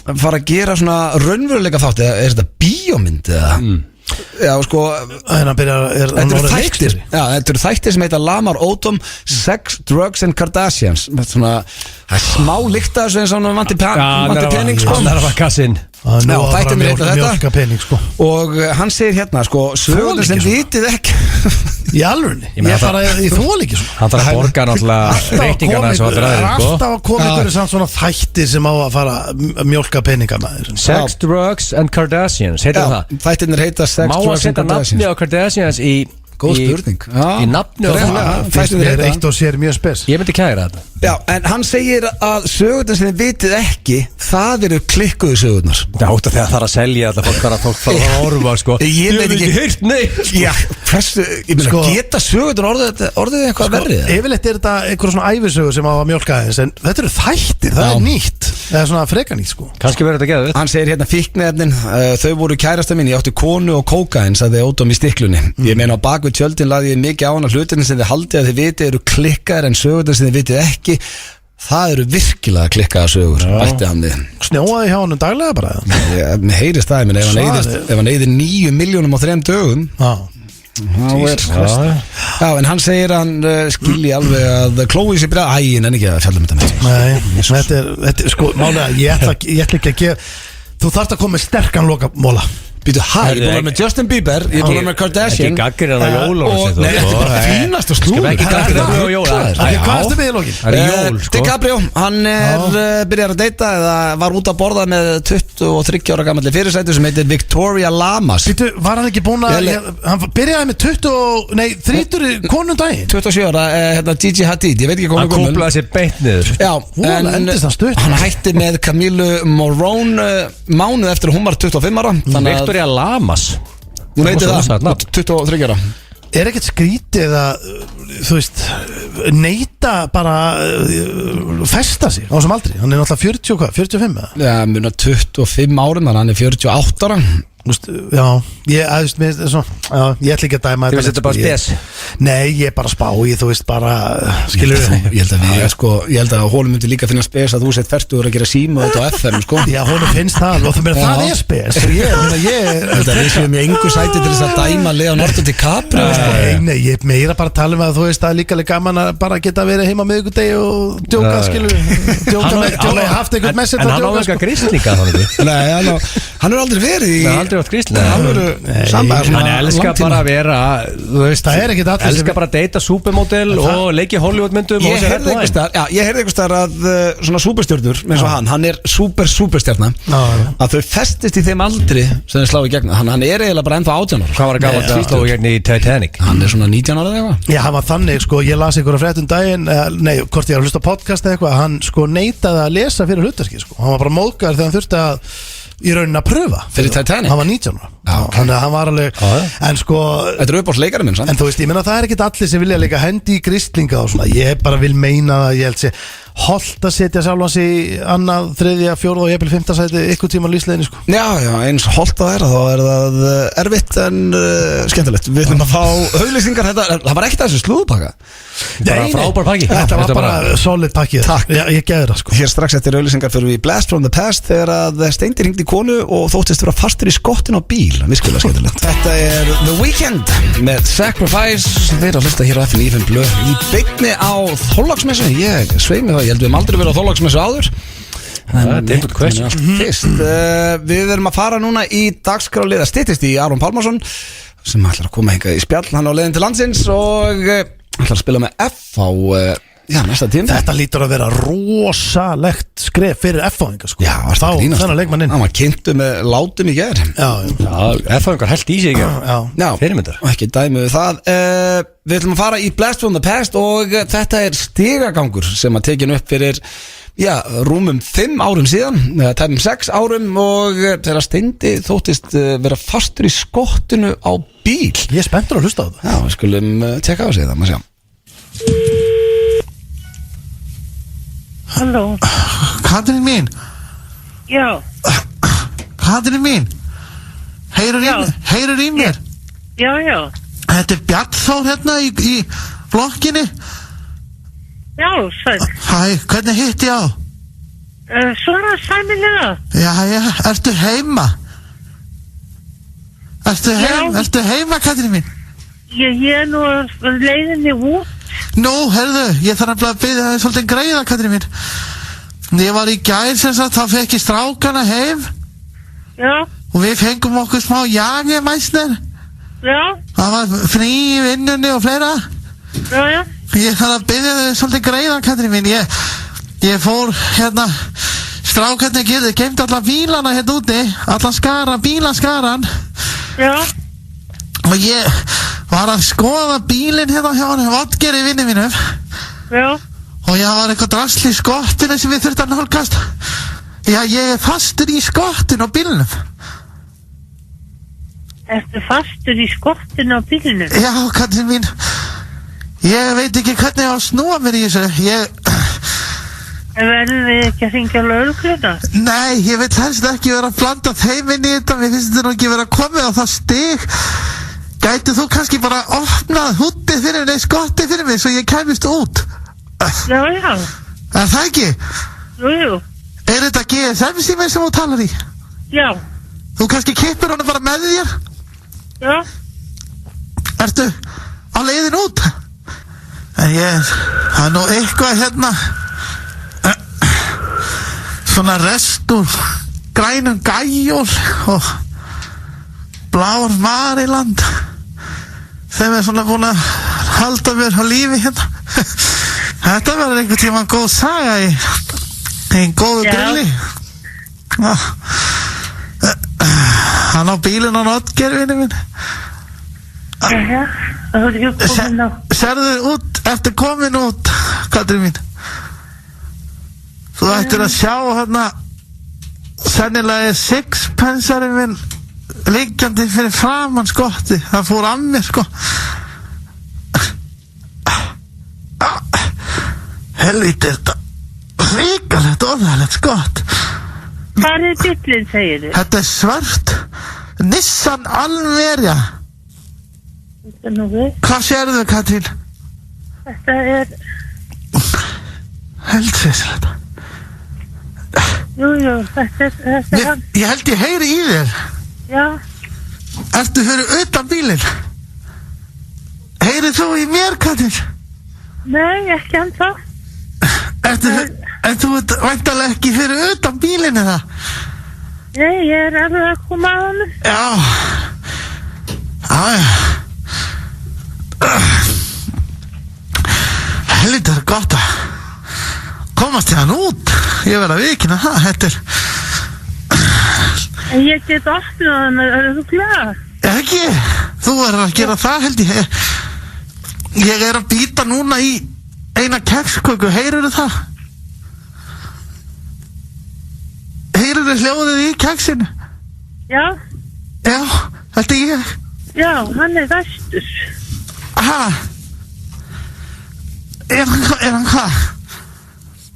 fara að gera svona raunveruleika þátt eða er þetta bíómynd eða Já, sko Þetta eru þættir sem heita Lamar Odom, Sex, Drugs and Kardashians. Svona, það er smá líkt að þessu eins og hann vanti pening, sko. Það er að kassin. Já, þættirnir heita þetta pening, sko. Og hann segir hérna, sko, sögurnar sem vitið ekki Í alvörunni, ég fara í þólíki svona. Hann þarf að borga náttúrulega reikningana eins og allir aðrir, sko. Alltaf að koma ykkur samt svona þættir sem á að fara að mjólka peninga maður. Sex, Drugs and Kardashians, heitir það? Þættirnir heita Sex, Má að setja nafni á Kardashians í Góð spurning. Í nafni á það er eitt og sér mjög spes. Ég myndi kæra þetta. Já, en hann segir að sögurnar sem þið vitið ekki, það eru klikkuðu sögurnar. Já, þetta þegar það er að selja alltaf fólk bara fólk fara að orfa, sko. Ég veit ekki heyrt neitt. Já, hversu, ég meina, geta sögurnar orðið eitthvað verrið? Yfirleitt er þetta einhver svona ævisögur sem á að mjólka aðeins, en þetta eru þættir, það er nýtt. Það er svona freka nýtt, sko. Kannski verður þetta geðið. Hann segir hérna fíkniefnin, þau voru kærasta mín, ég átti konu og kókain, sagði Odom í stiklunni. Ég meina á bak við tjöldin lagði ég mikið á hana hlutirnir sem þið haldið að þið vitið eru klikkaðir en sögurnar sem þið vitið ekki það eru virkilega klikkaða sögur bætti hann við. Snjóaði hjá hann daglega bara? Mér heyrist það, menn ef hann eyðir 9 milljónum á 3 dögum Já, en hann segir hann skilji alveg að Khloe sé byrja ægin en ekki að fjalla með þetta. Nei, þetta er sko málega, ég ætla ekki að gefa þú þarft að koma með sterkan lokamóla. Býtu, ég er búin með Justin Bieber, ég er búin með Kardashian Ekki gaggir hann á jólunum Nei, þetta er bara fínast og slúður Ekki gaggir hann á jólunum Hvað erstu með í lokin? Það er jól, sko DiCaprio, hann byrjar að deyta eða var út að borða með 23 ára gammalli fyrirsætu sem heitir Victoria Lamas. Býtu, var hann ekki búin að hann byrjaði með 30 konundaginn 27 ára, hérna Gigi Hadid, ég veit ekki hvað hann kúplaði sér beint niður. Já, hann hætti með Camille Morone mánuð eftir hún var 25 ára Victoria Lamas Hún heiti það, 23 ára Er ekkert skrítið að þú veist neita bara festa sig á þessum aldri, hann er náttúrulega 45 eða? Já, muna 25 árum, þannig hann er 48 ára Já, ég ætla ekki að dæma Þú veist þetta bara spes? Nei, ég er bara spá, þú veist bara skilur Ég held að honum myndi líka finna spes að þú sett ferstuður að gera síma þetta á FM, sko Já, honum finnst það, og það er spes Þetta er sem ég engu sæti til þess að dæma Leonardo DiCaprio Nei, ég er meira bara að tala um að þú veist að líka gaman að bara geta verið heima miðvikudegi og djóka, skilur Djóka, haft einhvern message En hann á ekki að grist líka Nei, hann er aldrei verið í hann elskar bara að vera það er ekkert allir elskar bara að deyta supermodel og leiki Hollywoodmyndum ég heyrði einhvers þar að svona superstjörnur eins og hann er superstjörna að þau festist í þeim aldri sem þau slá í gegna hann er eiginlega bara ennþá 18 ára hvað var að gafa að slá í gegna í Titanic hann er svona 19 ára eða eitthvað já hann var þannig sko ég las einhverja frétt daginn nei hvort ég var að hlusta podcast eða eitthvað hann sko neitaði að lesa fyrir hlutverki sko hann var bara móðgar þegar hann þurfti að í rauninni að pröfa Fyrir Titanic? Hann var 19 Þannig að hann var alveg En sko Þetta uppáhaldsleikarinn minn En þú veist, ég meina það ekkert allir sem vilja leika hendi í gristlinga og svona Ég bara vil meina að ég held sé Holt að setja sjálfans í annað, þriðja, fjórða og jafnvel 5. sæti ykkur tíma á lífsleiðinni sko. Já, eins holt að þá það erfitt en skemmtilegt Við ætlum að fá auglýsingar Það var ekkert að þessu slúðupakka Bara frábær pakki Þetta var bara solid pakki Takk Ég geði það sko Hér strax eftir auglýsingar fyrir við Blast from the Past Þegar að Steindi hringdi konu og þóttist vera fastur í skottin á bíl Virkilega skemmtilegt Þetta er The Weeknd með Sacrifice Þeir að hlusta hér á FM 95 blöð Í beinni á Þorláksmessu Ég sveimi það, ég held við höfum aldrei verið á Þorláksmessu áður difficult question. Við erum að fara núna í dagskrárliða styttist í Aron Pálmarsson sem ætlar að koma hingað í spjall hann á leiðin til landsins og ætlar að spila með F á næsta tíma. Þetta lítur að vera rosalegt skref fyrir F-fáinga sko. Já, þá þennan leikmann inn. Hann var kynntu með látum í gær. F-fáingar held í sig Já, fyrirmyndar og ekki dæmi við það. Við ætlum að fara í Blast from the Past og þetta er stigagangur sem að tekinu upp fyrir rúmum 5 árum síðan, tæmum 6 árum og þegar Steindi þóttist vera fastur í skottinu á bíl. Ég er spenntur að hlusta á það. Já, við skulum tjekka á sig það, maður sjá. Halló. Katrín mín. Já. Katrín mín. Heyrur í mér? Já. Þetta er Bjarnþór hérna í blokkinni. Já, sæl. Hæ, hvernig hitt ég á? Svona sæmilega. Já, ertu heima? Ertu heima, Katrín mín? Ég er nú leiðinni út. Nú, herðu, ég þarf að byrja það svolítið greiða, Katrín mín. Ég var í gær sem sagt, þá fekk ég strákana heim. Já. Og við fengum okkur smá jagemæsner. Já. Það var frí í vinnunni og fleira. Já. Ég þarf að byrja það svolítið greiða, Katrín mín. Ég fór hérna, strákarnir geymdi alla bílana hérna úti, alla bílaskaran. Já. Og ég var að skoða bílinn hérna hjá hann, Vodger í vinnu mínum. Já. Og ég var eitthvað drasl í skottinu sem við þurftum að nálgast. Já, ég er fastur í skottinu á bílnum. Ertu fastur í skottinu á bílnum? Já, Katrín mín. Ég veit ekki hvernig ég á að snúa mér í þessu. Verðum við ekki að hringja lögregluna? Nei, ég veit helst ekki vera að blanda þeim inn í þetta. Mér finnst þetta nú ekki vera að koma á það stig. Gæti þú kannski bara opnað húttið fyrir mig, skottið fyrir mig, svo ég kæmist út? Já. Er það ekki? Jú. Er þetta GSM-síminn sem þú talar í? Já. Þú kannski kippir honum bara með þér? Já. Ertu á leiðin út? En það er nú eitthvað hérna svona restur grænum gæjól og blár Mariland þeim er svona búin að halda mér á lífi hérna. Þetta verður einhvern tíma góð saga í góðu brilli. Hann á bílinn á Notgervinni minn. Það er ekki komin á. Serðu út, eftir komin út, Katrín mín. Þú ættir að sjá hérna, sennilega er sixpensarinn minn liggjandi fyrir framan skotti. Það fór af mér sko. Helviti þetta ríkalegt óþægilegt skott. Hvað er bíllinn, segir þið? Þetta er svart Nissan Almeria. Þetta er nú við. Hvað sérðu, Katrín? Þetta er... Heldsveisilegt. Jú, þetta er hann. Ég held ég heyri í þér. Já. Ertu fyrir utan bílinn? Heyrið þú í mér, Katrín? Nei, ekki ennþá. En þú ert væntanlega ekki fyrir utan bílinn eða? Nei, ég er alveg að koma að hann. Já. Helviti er gott að komast í hann út. Ég verð að vikina það, þetta er... En ég get opnað hann, er þú glad? Ekki, þú verður að gera það held ég. Ég er að býta núna í eina keksköku, heyrðu það? Heyrðu Heyrðu hljóðið í keksinu? Já, Já, þetta er ég. já, hann er vestur. Ha? Er hann hvað?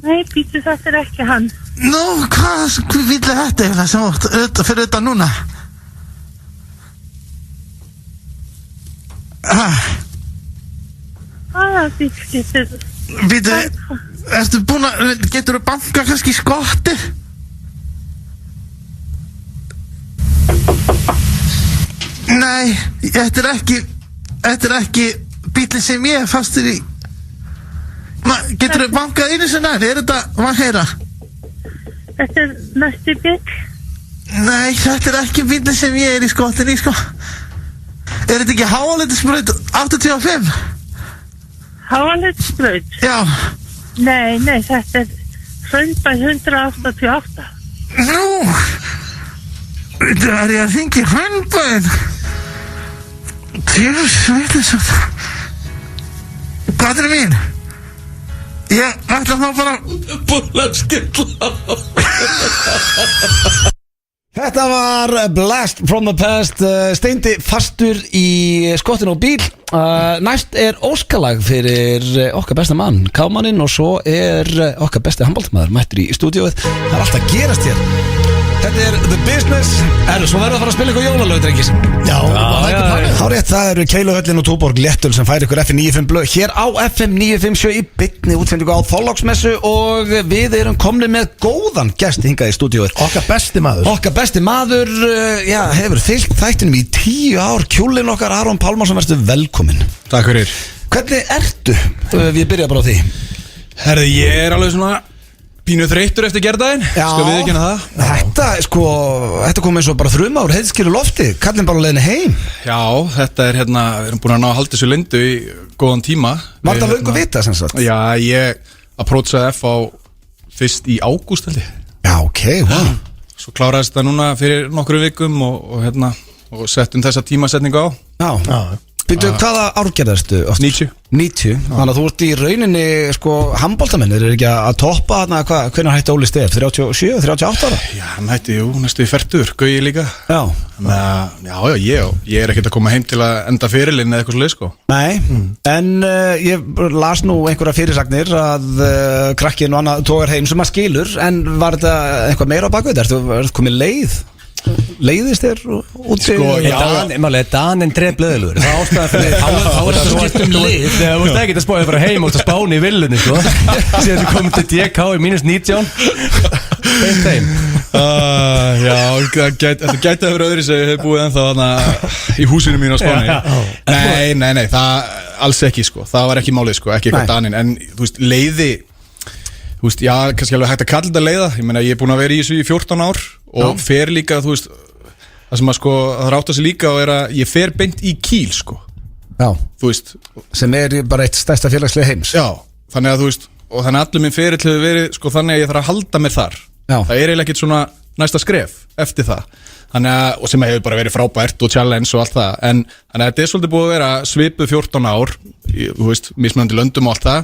Nei, býtu, þetta er ekki hann. Nú, hvað vill þetta eiginlega sem vart fyrir þetta núna? Hvaða bíl getur... Býtu, ertu búin að, getur þú banka kannski skottið? Nei, þetta er ekki bílinn sem ég er fastur í. Getur þú bankað einu sem nær, er þetta, hvað heyra? Þetta er næstu bíl. Nei, þetta er ekki bílinn sem ég er í skottinni, sko. Er þetta ekki Háaleitisbraut 85? Háaleitisbraut? Já. Nei, þetta er Hraunbæ 188. Nú, þetta er ég að hringja í Hraunbæinn. Tjóðs, veit þess að... Hvað er mín? Ég ætla þá bara... Búin að skilla. Þetta var Blast from the Past. Steindi fastur í skottinu á bíl. Næst er óskalag fyrir okkar besta mann, Kámaninn, og svo er okkar besti handboltamaður mættur í stúdíóið. Það er alltaf að gerast hér. Þetta er The Business. Svo verður að fara að spila ykkur jólalög, drengis. Já, Hárið, það eru Keiluhöllin og Túborg Léttul sem fær ykkur FM 95 blöð hér á FM 957 í beinni útsendingu á Þorláksmessu, og við erum komnir með góðan gest hingað í stúdíóið. Okkar besti maður, já, hefur fylgt þættinum í 10 ár. Kjúlinn okkar, Aron Pálmarsson, verður velkominn. Takk fyrir. Hvernig ertu? Við byrja bara á því. Herði, ég er alveg svona pínu þreyttur eftir gerdaginn. Skal við ekki hana það? Þetta kom eins og bara þrumár, heiðskýru lofti. Kallinn bara á leiðinni heim. Já, þetta er hérna, við erum búin að ná að halda þessu lindu í góðan tíma. Var það löngu vita, sem sagt? Já, ég approachaði F á fyrst í ágúst, held ég. Já, ok, wow. Svo kláraðist það núna fyrir nokkru vikum og settum þessa tímasetningu á. Já. Býttu, hvaða árgerðastu? 90. Þannig að þú ert í rauninni, handboltamennir er ekki að toppa þarna, hvenær hætti Óli Stef? 37, 38 ára? Já, hann hætti, næstu í 40, Gauji líka. Já. Ég er ekkert að koma heim til að enda fyrirlinn eða eitthvað svoleið, sko. Nei, en ég las nú einhverja fyrirsagnir að krakkinn og annað tógar heim sem að skilur, en var þetta eitthvað meira á bakvið? Ertu komið leið? Leiðist þér úti? Daninn dref blöðlugur. Það ástæða fyrir þá er það skiptum lið. Þú veist ekki að spáði að fara heim og spáni í villunni, sko. Síðan þú komið til DK í -19 beint heim. Já, þetta gæti að vera öðru sem ég hef búið ennþá í húsinu mínu á Spáni. Nei, það alls ekki, sko. Það var ekki málið, sko, ekki eitthvað Daninn. En þú veist, leiði, þú veist, já, kannski alveg hægt að kalla þetta leiða. Ég meina, ég er búin að vera í þessu í 14 ár og fer líka, þú veist, það sem að sko, það ráta sig líka og er að ég fer beint í Kíl, sko. Já, þú veist, sem er bara eitt stærsta félagslega heims. Já, þannig að þú veist, og þannig að allir minn ferill hefur verið, sko, þannig að ég þarf að halda mér þar. Já. Það er eiginlega ekkert svona næsta skref eftir það. Þannig að, og sem hefur bara verið frábært og challenge og allt það, en þannig að þetta er svolítið búið að vera svipuð 14 ár, þú veist, mismunandi löndum og allt það.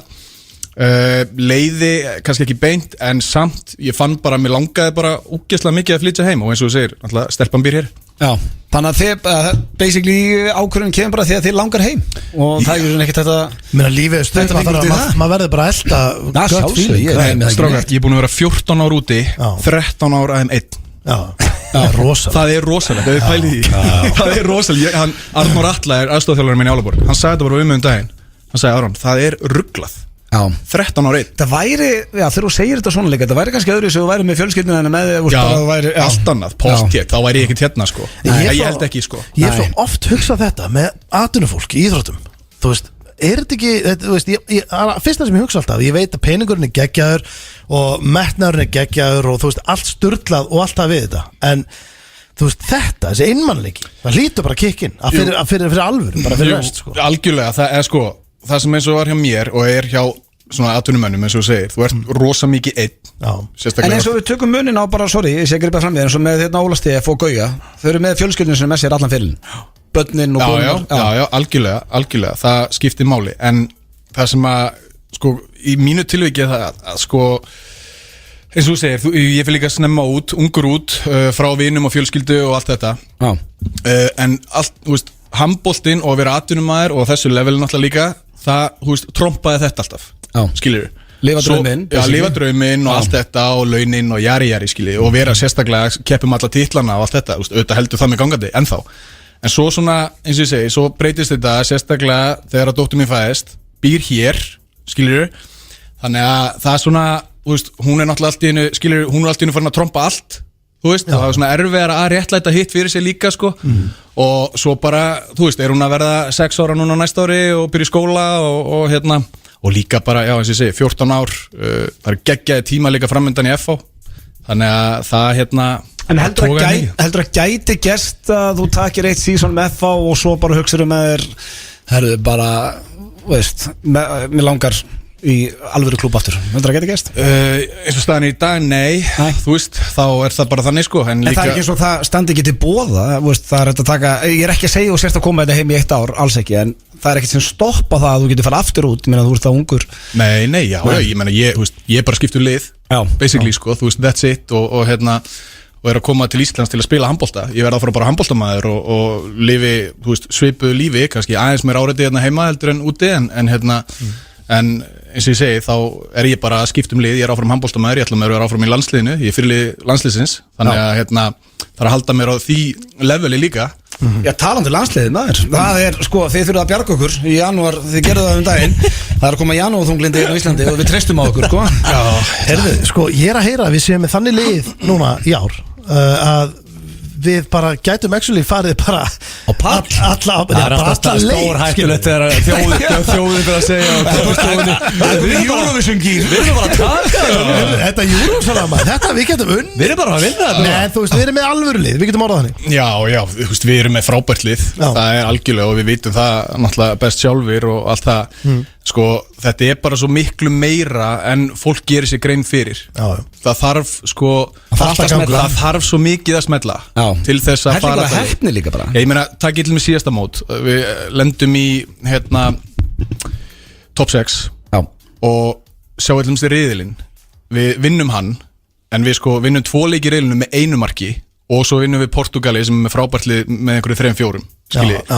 Leiði kannski ekki beint, en samt ég fann bara að mér langaði bara úgeðslega mikið að flytja heim, og eins og þú segir, alltaf stelpan býr hér. Já, þannig að þið basically ákvörðun kemur bara því að þið langar heim, og það er ekkert þetta. Mér að lífið er stund, maður verður bara að elda gott feeling. Strákart, ég er búin að vera 14 ár úti, 13 ár aðeim 1. Það er rosalegt. Það er rosalegt. Arnór Atla er aðstofþjálfarinn minn í Álaborg. Hann sagði þetta bara við mig daginn. Hann sagði, Aron, það er ruglað. 13 ára 1. Það væri, já, þegar þú segir þetta svona líka, það væri kannski öðru sem þú væri með fjölskylduna en með þig. Já, allt annað, postjétt, þá væri ég ekkert hérna, sko. Ég held ekki, sko. Ég hef svo oft hugsað þetta með atvinnufólk í íþróttum. Þú veist, er þetta ekki, þú veist, fyrsta sem ég hugsa alltaf, ég veit að peningurinn er geggjaður og metnaðurinn er geggjaður og þú veist, allt sturlað og allt það við þetta, en þú veist, þetta, þessi einmannleiki, það hlýtur bara kikkinn fyrir alvöru, bara fyrir rest, sko. Algjörlega, það er, sko, það sem eins og var hjá mér og er hjá svona atvinnumönnum, eins og þú segir, þú ert rosa mikið einn. En eins og við tökum munin á bara, sorry, ég sé ekki bara fram við, eins og með Óla Stef og Gauja, þau eru með fjölskyldunum sem með sér allan fyrirlin, börnin og konur. Já, algjörlega, það skiptir máli, en það sem að, sko, í mínu tilviki að sko, eins og þú segir, ég fyrir líka að snemma út, ungur út frá vinum og fjölskyldu og allt þetta en allt, þú veist, handboltinn og að vera atvinnumæður og þessu levelin alltaf líka það, þú veist, trompaði þetta alltaf skilur lifa drauminn lifa drauminn og allt þetta og launin og jari skilur og vera sérstaklega keppum alla titlana og allt þetta, þú veist, auðvitað heldur það með gangandi ennþá, en svo svona, eins og ég segi, svo breytist þetta sérstaklega þegar að dóttur mín fæðist býr hér, skilur þannig að það er svona, þú veist, hún er náttúrulega allt í hennu, skilur, hún er allt í hennu farin að trompa allt, þú veist, það er svona erfiðara að réttlæta hitt fyrir sig líka, sko og svo bara, þú veist, er hún að verða 6 ára núna næsta ári og byrja í skóla og hérna, og líka bara, já, eins og ég segi, 14 ár, það er geggjaði tíma líka framöndan í FH, þannig að það, hérna En heldur að gæti gerst að þú takir eitt season með FH og svo bara hugsaðu með þér, herru, bara, veist, mér langar í alvöru klúb aftur, heldur að geta gerst? Eins og staðan í dag, nei, þú veist, þá er það bara þannig sko En það er ekki eins og það standi ekki til boða, veist, það er að taka, ég er ekki að segja og sérst að koma þetta heim í 1 ár, alls ekki, en það er ekkert sem stoppa það að þú getur fara aftur út, ég meina þú ert það ungur Nei, já, ég meina, ég bara skiptu lið, basically sko, þú veist, that's it og hérna og er að koma til Íslands til að spila handbolta ég verð að fara bara handboltamaður og lifi, þú veist, svipuðu lífi, kannski aðeins meira áreiti hérna heima heldur en úti en hérna en eins og ég segi, þá er ég bara að skipta lið, ég er áfram handboltamaður, ég ætla að vera áfram í landsliðinu, ég er fyrirlið landsliðsins þannig að hérna, það er að halda mér á því leveli líka Já, talandi landsliðið, maður, það er, sko, þið þurfið að bjarga okkur í janúar, þið gerðu það daginn það er að koma janúarþunglindi á Íslandi og við treystum á okkur, sko Herðu, sko, ég er að heyra að við séum með þannig lið núna í ár að við bara gætum actually farið bara á pall alla stór hættulegt þegar þjóðin fyrir að segja Við erum Eurovision gír Við erum bara að taka Þetta Eurovision, þetta við getum unn Við erum bara að vinna þetta Nei, þú veist, við erum með alvöru lið, við getum orðað þannig Já, þú veist, við erum með frábært lið það er algjörlega og við vitum það náttúrulega best sjálfur og allt það sko, þetta er bara svo miklu meira en fólk gerir sér grein fyrir það þarf, sko það þarf svo mikið að smella til þess að fara það er hefni líka bara ég meina, takk til með síðasta mót við lendum í, hérna top 6 og sjá allumst í riðilinn við vinnum hann en við sko vinnum 2 leiki í riðilinu með 1 marki og svo vinnum við Portugali sem er með frábærtlið með einhverju 3-4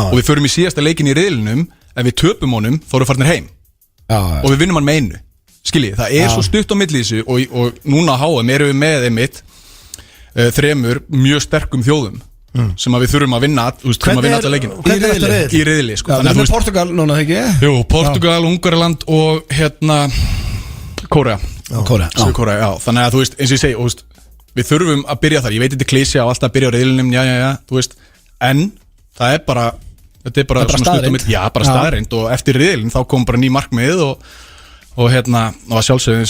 og við förum í síðasta leikin í riðlinum ef við töpum honum þá erum við farnir heim og við vinnum hann með 1 skiljið, það er svo stutt á milli þessu og núna á HM erum við með einmitt 3 mjög sterkum þjóðum sem að við þurfum að vinna alla leikin í riðli sko. Við erum með Portugal núna, ekki? Jú, Portugal, Ungariland og hérna Kórea, já, þannig að þú veist, eins og ég segi og, við þurfum að byrja þar, ég veit þetta er klísja og alltaf að byrja á riðlinum, já, þú veist en það er bara þetta er bara staðreind bara staðreind og eftir riðlin þá kom bara ný markmið og hérna, og að sjálfsögðu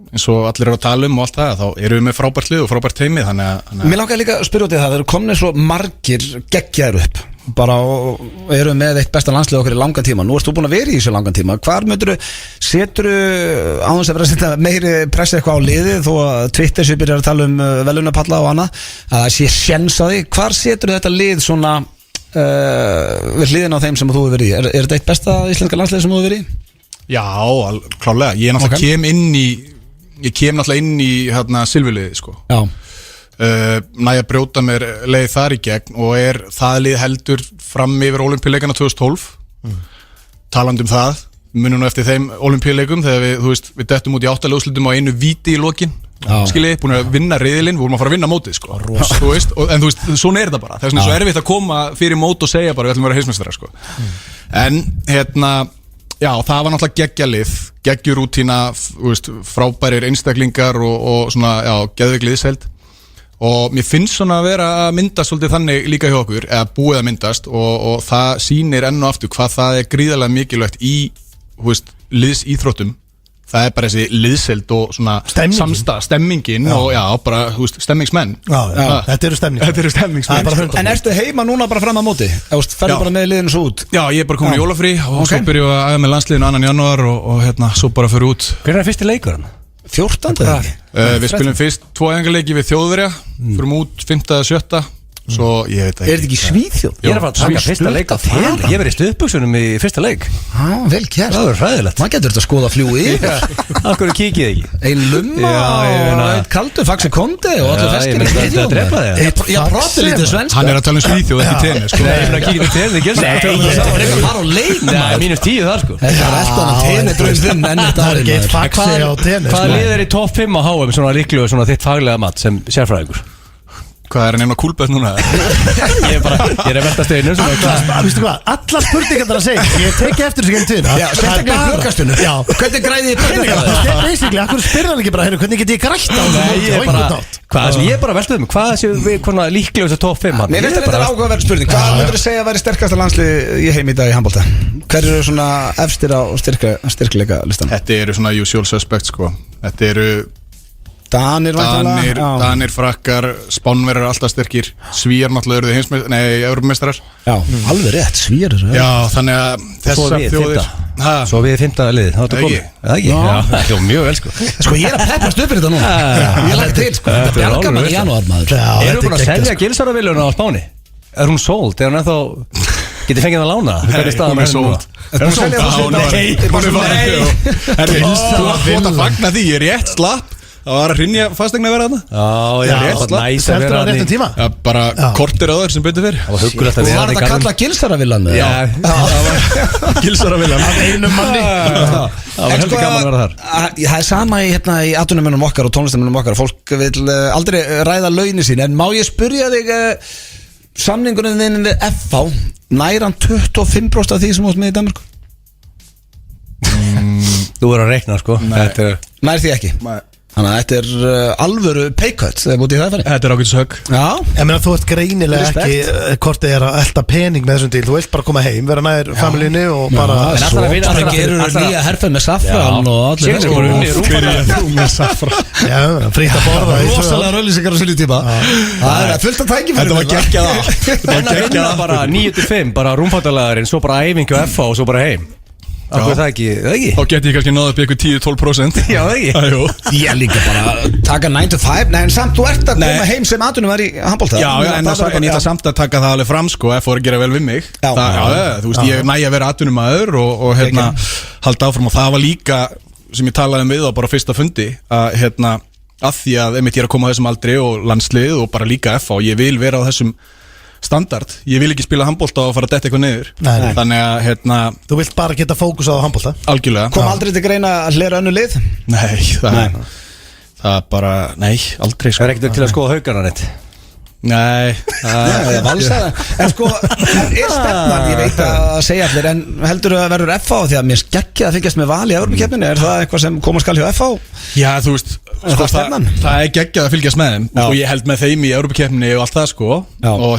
eins og allir eru að tala og allt það, þá erum við með frábært lið og frábært teimi þannig Mér langar líka að spyrja út í það, það eru komnið svo margir geggjaður upp bara og eru með eitt besta landslið okkur í langan tíma, nú erst þú búin að vera í þessu langan tíma hvar setur á þess að vera að setja meiri pressi eitthvað á liðið þó að Twitter sér byrjar að tala velunapalla og annað, að það sé sjens að því, hvar setur þetta lið svona við hliðin á þeim sem þú hefur verið í, er þetta eitt besta íslenska landslið sem þú hefur verið í? Já, klálega, ég náttúrulega kem náttúrulega inn í hérna silfurliðið sko næja brjóta mér leið þar í gegn og er það lið heldur fram yfir Ólympíuleikana 2012 talandi það munum nú eftir þeim Ólympíuleikum þegar við dettum út í 8 úrslitum á 1 víti í lokin skiljið, búin að vinna riðilinn, við vorum að fara að vinna mótið sko en þú veist, svona er þetta bara það er svona svo erfitt að koma fyrir mót og segja bara við ætlum að vera heimsmeistarar sko en hérna já, það var náttúrulega geggjalið, geggjurútína, frábærir einstaklingar og svona, já, geðveik liðsheild og mér finnst svona að vera að myndast svolítið þannig líka hjá okkur, eða búið að myndast og það sýnir enn og aftur hvað það er gríðarlega mikilvægt í, liðsíþróttum, það er bara þessi liðsheild og svona stemmingin og já, bara, stemmingsmenn þetta eru stemmingsmenn En ertu heima núna bara fram að móti? Ferðu bara með liðinu svo út? Já, ég er bara komin í jólafrí og svo byrjum við að æfa með landsliðinu 2. janúar og hérna, svo bara fyrir út Hver er fyrsti leikur hann? 14. Við spilum fyrst 2 æfingarleiki við Þjóðverja fyrir út 5. eða 7. Svo, ég veit Er þetta ekki Svíþjóð? Ég er að fara að taka fyrsta leik á tenni. Ég verið í stuðbuxunum í fyrsta leik. Vel kært. Það verður hræðilegt. Man getur þetta að skoða fljúi yfir. Af hverju kíkið ekki? Ein lumma og ein kaldur faxi kondi og allir feskir í Þetta að drepa þig. Ég prati lítið svenska. Hann er að tala Svíþjóð, ekki tenni, sko. Nei, ég er að kíkja til tenni, ekki Þetta er ekki að fara á leik. Nei, -10 þar sko. Þetta er alltaf hann tenni dröðs þinn enn þetta Það er ekki eitt faxi á tennis Hvað lið er í topp 5 á HM svona líklu og svona þitt faglega mat sem sérfræðingur? Hvað er hann inn á kúlbett núna? Ég er að velta steinu Vistu hvað, allar spurningar að segja Ég teki eftir þessu genið tíðina Sérstaklega í blöðkastunum. Hvernig græði þið peninga? Það er basically, akkur spyrðan ekki bara Hvernig get ég grætt á þessu móti á einhvern nátt Ég er bara að velta hvað séu við líklu þessu topp 5 Mér finnst þetta áhugaverð spurning. Hvað myndir þú segja að væri sterkasta landslið í heim í dag í handbolta? Hver eru svona efstir á styrkleika listan? Þetta eru svona usual suspects, sko. Þetta eru Danir, Danir, frakkar, Spánverjar alltaf styrkir, Svíjar náttúrulega Evrópumeistarar. Já, alveg rétt, Svíjar. Já, þannig að þessar þjóðir. Svo við 5. liðið, þá er þetta komið. Það er mjög vel sko. Sko ég er að peppast upp fyrir þetta núna. Ég lagði til sko, þetta bjargar mann í janúar maður. Erum við búin að selja Gilsaraviljuna á Spáni? Er hún sold? Er hún ennþá, getið fengið að lána? Nei, hún er sold. Er hún sold? Nei, hún er fagna því, ég er rétt slapp. Það var að hrynja fastegna að vera þarna. Já, næs að vera á réttum tíma. Bara kortir áður sem betur fyrir. Það var huggulegt að vera þarna. Var þetta að kalla Gilsaravillan? Já, Gilsaravillan. Af einum manni. Það var heldur gaman að vera þar. Það er sama í atvinnumönnum okkar og tónlistamönnum okkar. Fólk vil aldrei ræða launin sín. En má ég spyrja þig, samningurinn þinn við FH, nær hann 25% af því sem átt með í Danmörku? Þú verður að reikna sko. Nær því ekki? Nei. Þannig að þetta er alvöru paycut þegar búið í það færi. Þetta er ákveðs högg. Já. Ég meina þú ert greinilega ekki hvort þið er að elta pening með þessum díl. Þú vilt bara koma heim, vera nær familínu og bara svo bara gerur nýja herferð með safran og allir þessu voru unni með safran. Já, frýtt að borða. Rosalega rauðlýsingar á svolítið tíma. Það er fullt af tækifæri. Þetta var geggjað á. Þetta var geggjað bara 9-5, bara rúmfattalagarinn, svo bara æfingu FH og svo bara heim. Akkur það ekki? Þá geti ég kannski náða upp ykkur 10-12%. Já, það ekki? Ég er líka bara taka 9-5. Nei, en samt þú ert að koma heim sem atvinnumæður í handbolta. Já, en ég ætla samt að taka það alveg fram sko, ef fór að gera vel við mig. Já, þú veist, ég næ að vera atvinnumæður og halda áfram og það var líka sem ég talaði við á bara fyrsta fundi að því að einmitt ég er að koma á þessum aldri og landslið og bara líka FH og ég vil vera á þessum standard, ég vil ekki spila handbolta og fara að detta eitthvað niður. Nei. Þannig að þú vilt bara geta fókus á handbolta. Algjörlega. Kom aldrei til greina að hlera önnu lið? Nei, það bara, aldrei sko. Það er ekkert til að skoða Haugana neitt. Nei, valsaða. En sko, er stefnan, ég veit að segja allir, en heldur þú að verður FH því að mér skeggja að fylgjast með val í Evrópukeppninni? Er það eitthvað sem koma skal hjá FH? Já, þú veist, sko, það er geggjað að fylgjast með þeim og ég held með þeim í Evrópukeppninni og allt það sko og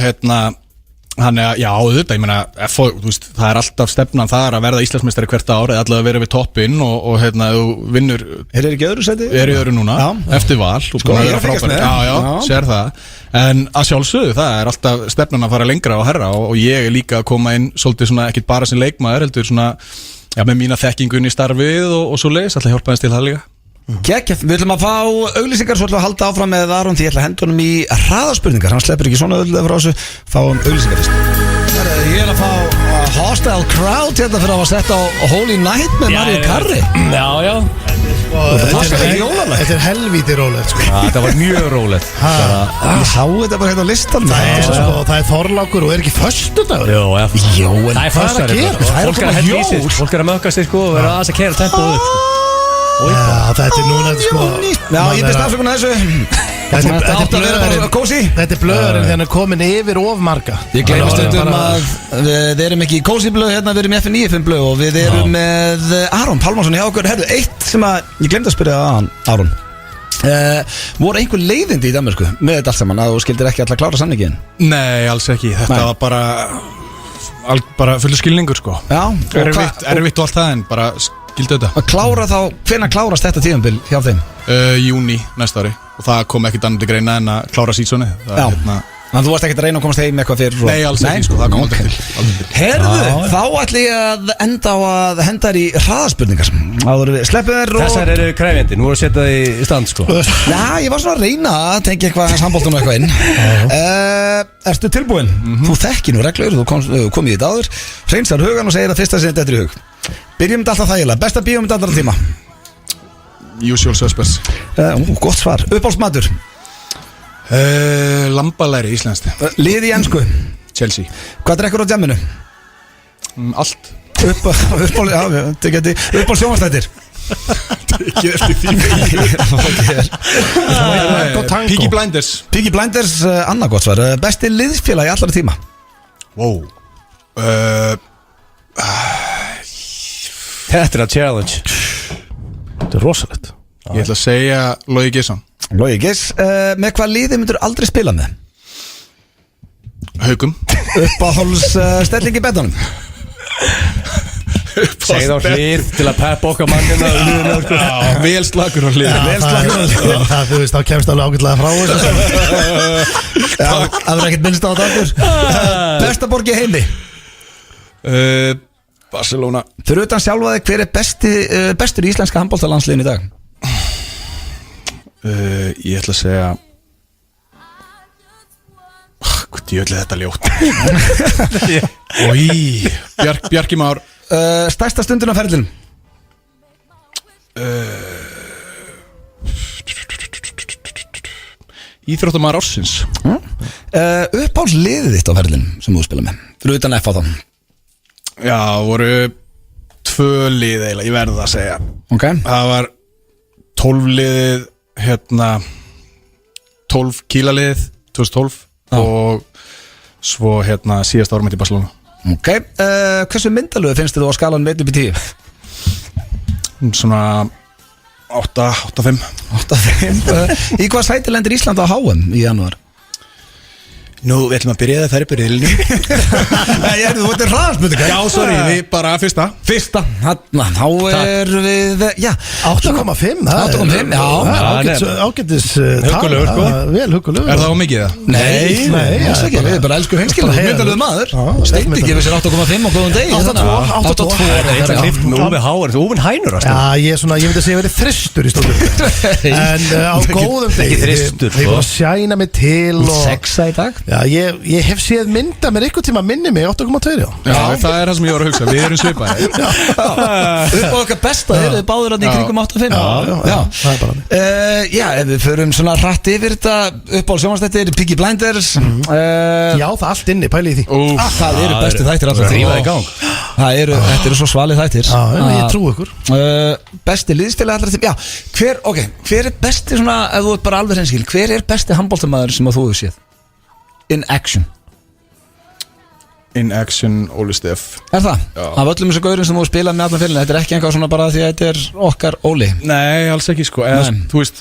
þannig að, já, auðvitað, ég meina, þú veist, það er alltaf stefnan þar að verða Íslandsmeistari hvert ár eða allavega vera við toppinn og þú vinnur. Er ekki öðru seti? Er í öðru núna, eftir val. Sko, ég er að fylgjast með það. Já, sér það. En að sjálfsögðu, það er alltaf stefnan að fara lengra og herra og ég er líka að koma inn svolítið svona, ekkit bara sem leikmaður, heldur svona, já, með mína þekkingun í starfið og svo leiðis, alltaf hjálpa þess til það líka. Kekjaf, við ætlum að fá auglýsingar svo ætlum að halda áfram með Aron því ég ætla að henda honum í hraðaspurningar, hann sleppur ekki svona auðvitað frá þessu, fáum auglýsingar fyrst. Ég er að fá Hostile Crowd hérna fyrir að hafa sett á Holy Night með Mario Carri. Já. Þetta er helvíti rólegt sko. Þetta var mjög rólegt. Ég sá þetta bara hérna á listan. Það er Þorlákur og er ekki föstudagur. Jó, það er föstudagur. Fólk er að mögka sig sko og vera aðeins að keyra tempóð upp. Já, þetta er núna sko. Já, ég byrst afsökun að þessu. Þetta er blöðurinn þegar hann er komin yfir of marga. Ég gleymist að við erum ekki í Cozy blöð hérna, við erum í FN95 blöð og við erum með Aron Pálmarsson hjá okkur. Herðu, eitt sem að ég glemdi að spyrja Aron, voru einhver leiðindi í Danmörku með þetta allt saman að þú skildir ekki alltaf klára samningin? Nei, alls ekki, þetta var bara fullur skilningur sko. Já, erfitt og allt það en bara skildu þetta. Að klára þá, hvenær klárast þetta tímabil hjá þeim? Júní næsta ári og það kom ekkert annað til greina en að klára sísoni. Þannig að þú varst ekkert að reyna að komast heim eitthvað fyrir Nei, alls ekki, sko, það kom aldrei til Herðu, þá ætlum ég að enda á að henda þér í hraðaspurningar Áður við sleppum þér og Þessar eru krefjandi, nú erum við að setja það í stand sko Já, ég var svona að reyna að tengja eitthvað handboltum og eitthvað inn Ertu tilbúin? Þú þekki nú reglur, þú komið í þetta áður Hreinsar hugan og segir að fyrsta sem þetta er í hug Byrjum þetta alltaf þægilega, besta bíómynd allra tíma Usual Suspects Gott svar, uppáhaldsmatur Lambalæri íslenskt Lið í ensku Chelsea Hvað drekkur á djamminu? Allt Uppáhalds sjónvarpsþættir Ekki eftir því Peaky Blinders Peaky Blinders, annað gott svar Besti liðsfélagi allra tíma Wow Þetta er að challenge Þetta er rosalegt Ég ætla að segja Logi Gesson Logi Giss, með hvað liði myndur aldrei spila með? Haugum Uppáhalds stelling í betanum Segð á hlýr til að peppa okkar mannina Vel slagur á hlýr Það þú veist, þá kemst alveg ágætlega frá þessu Það er ekkert minnst á þetta aftur Besta borg í heimi Barcelona Fyrir utan sjálfaði, hver er bestur í íslenska handboltalandsliðin í dag? Ég ætla að segja Hvað djöðlega þetta ljótt Bjarki Már Stærsta stundin á ferðin Íþróttamæður ársins Uppáhaldsliðið þitt á ferðin sem þú spila með Fyrir utan F á þá Já, voru 2 lið eiginlega, ég verði að segja okay. Það var 12 liðið 12 kílalið 2012 og svo síðast árum í Barcelona Ok, hversu myndalögu finnst þið þú á skalan 1-10? Svona 8-5 Í hvað sæti lendir Ísland á HM í janúar? Nú, við ætlum að byrja það þær upp í riðlinu Nei, þú veit hraðaspurninga Já, sorry, við bara fyrsta Þá er við, já 8,5 8,5, já Ágætis Huggulegur, sko Vel huggulegur Er það á mikið það? Nei, alls ekki, við bara elskum heimskilum Þú myndalöðu maður Steindi ekki við sér 8,5 og góðan deg 8,2 Þetta er klift með Úvi Háar, þú Úvin hænur Já, ég myndi að segja verið þristur í stóður En á góðum deg Ekki þristur, Ég var að sjæna mig til Sexa í dag Já, ég hef séð mynda mér eitthvað tíma minni mig 8,2 Já, það er það sem ég var að hugsa, við erum svipaði Upp á okkar besta eru þið báður í kringum 8,5 Já, það er bara Já, ef við förum svona rætt yfir þetta upp á sjónvarpsþættir, Peaky Blinders Já, það er allt inni, pæli í því Það eru bestu þættir alltaf Þrýfaði í gang Þetta eru svo svalið þættir Já, ég trú ykkur Besti liðsfélag allra tíma Já, hver er besti svona, ef þú ert bara alveg hreinskil Hver er besti handboltamaður sem að þú hefur séð? In action Óli Steff Er það? Já. Af öllum þessu gaurin sem þú spilað með allan félagin Þetta er ekki einhvað svona bara því að þetta er okkar Óli Nei, alls ekki sko Þú veist,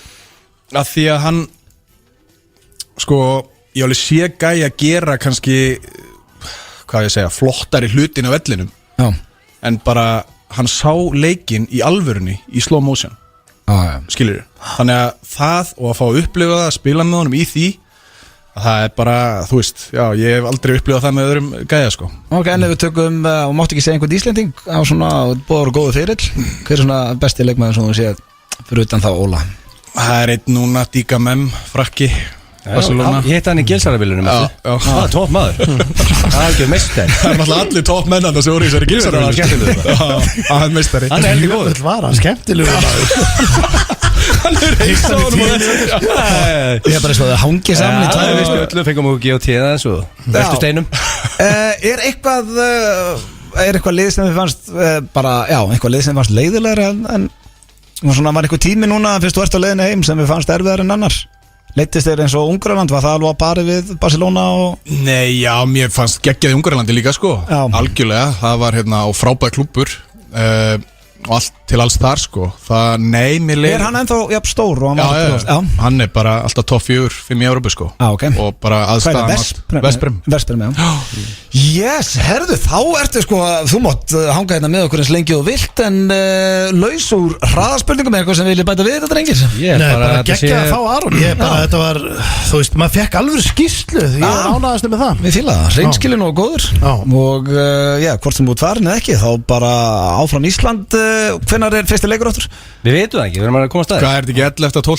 að því að hann Sko, ég alveg sé gæi að gera kannski Hvað ég segja, flottari hlutin á vellinum Já. En bara, hann sá leikinn í alvörunni Í slow motion Skilur Þannig að það og að fá að upplifa það Að spila með honum í því Það er bara, þú veist, já, ég hef aldrei upplifað það með öðrum gæja, sko Ok, en ef við tökum, og máttu ekki segja einhvern íslending á svona, bóður og góðu fyrirl Hver er svona besti leikmaður sem þú séð fyrir utan þá Óla? Það er einn núna, Díka Mem, frakki, Barcelona Ég hitt hann í Gilsarabilunum Það er topp maður Það er ekki meistari Það er náttúrulega allir topp mennanda sem voru í þessari Gilsarabilunum Það er meistari Hann er heldur góður Það var hann skemmtilegur Hann er reist á honum Ég er bara eins og það hangi saman í Það er við spjöldum, fengum við GOT eða svo Veltu steinum Er eitthvað lið sem þið fannst bara, já, eitthvað lið sem þið fannst leiðilegra en svona var eitthvað tími núna fyrst þú ert á leiðinu heim sem þið fannst erfiðar en annars Leittist þér eins og Ungverjaland, var það alveg að pari við Barcelona og... Nei, já, mér fannst geggjaði Ungverjalandi líka sko Já. Algjörlega, það var á frábæð klúbbur og allt til alls þar sko. Það, nei, mér leið. Hann ennþá jafn stór og hann var Já, hann bara alltaf topp 4-5 í Európu sko. Okay. Og bara aðstæðan Vestbrem, já. Yes, herðu, þá ertu sko, þú mátt hanga hérna með okkur eins lengi og vilt, en laus úr hraðaspurningum er eitthvað sem vilja bæta við þetta, drengir? Nei, bara geggja að fá Aron. Þetta var, þú veist, maður fekk alveg skýrslu. Ég ánægðast með það. Við fíla það, reynskilin og góður. Og hvort sem út farin eða ekki, þá bara áfram Ísland. Hvenær er fyrsti leikur áttur? Við veitum það ekki, við erum að koma að staði. Hvað er þetta ekki 11. 12.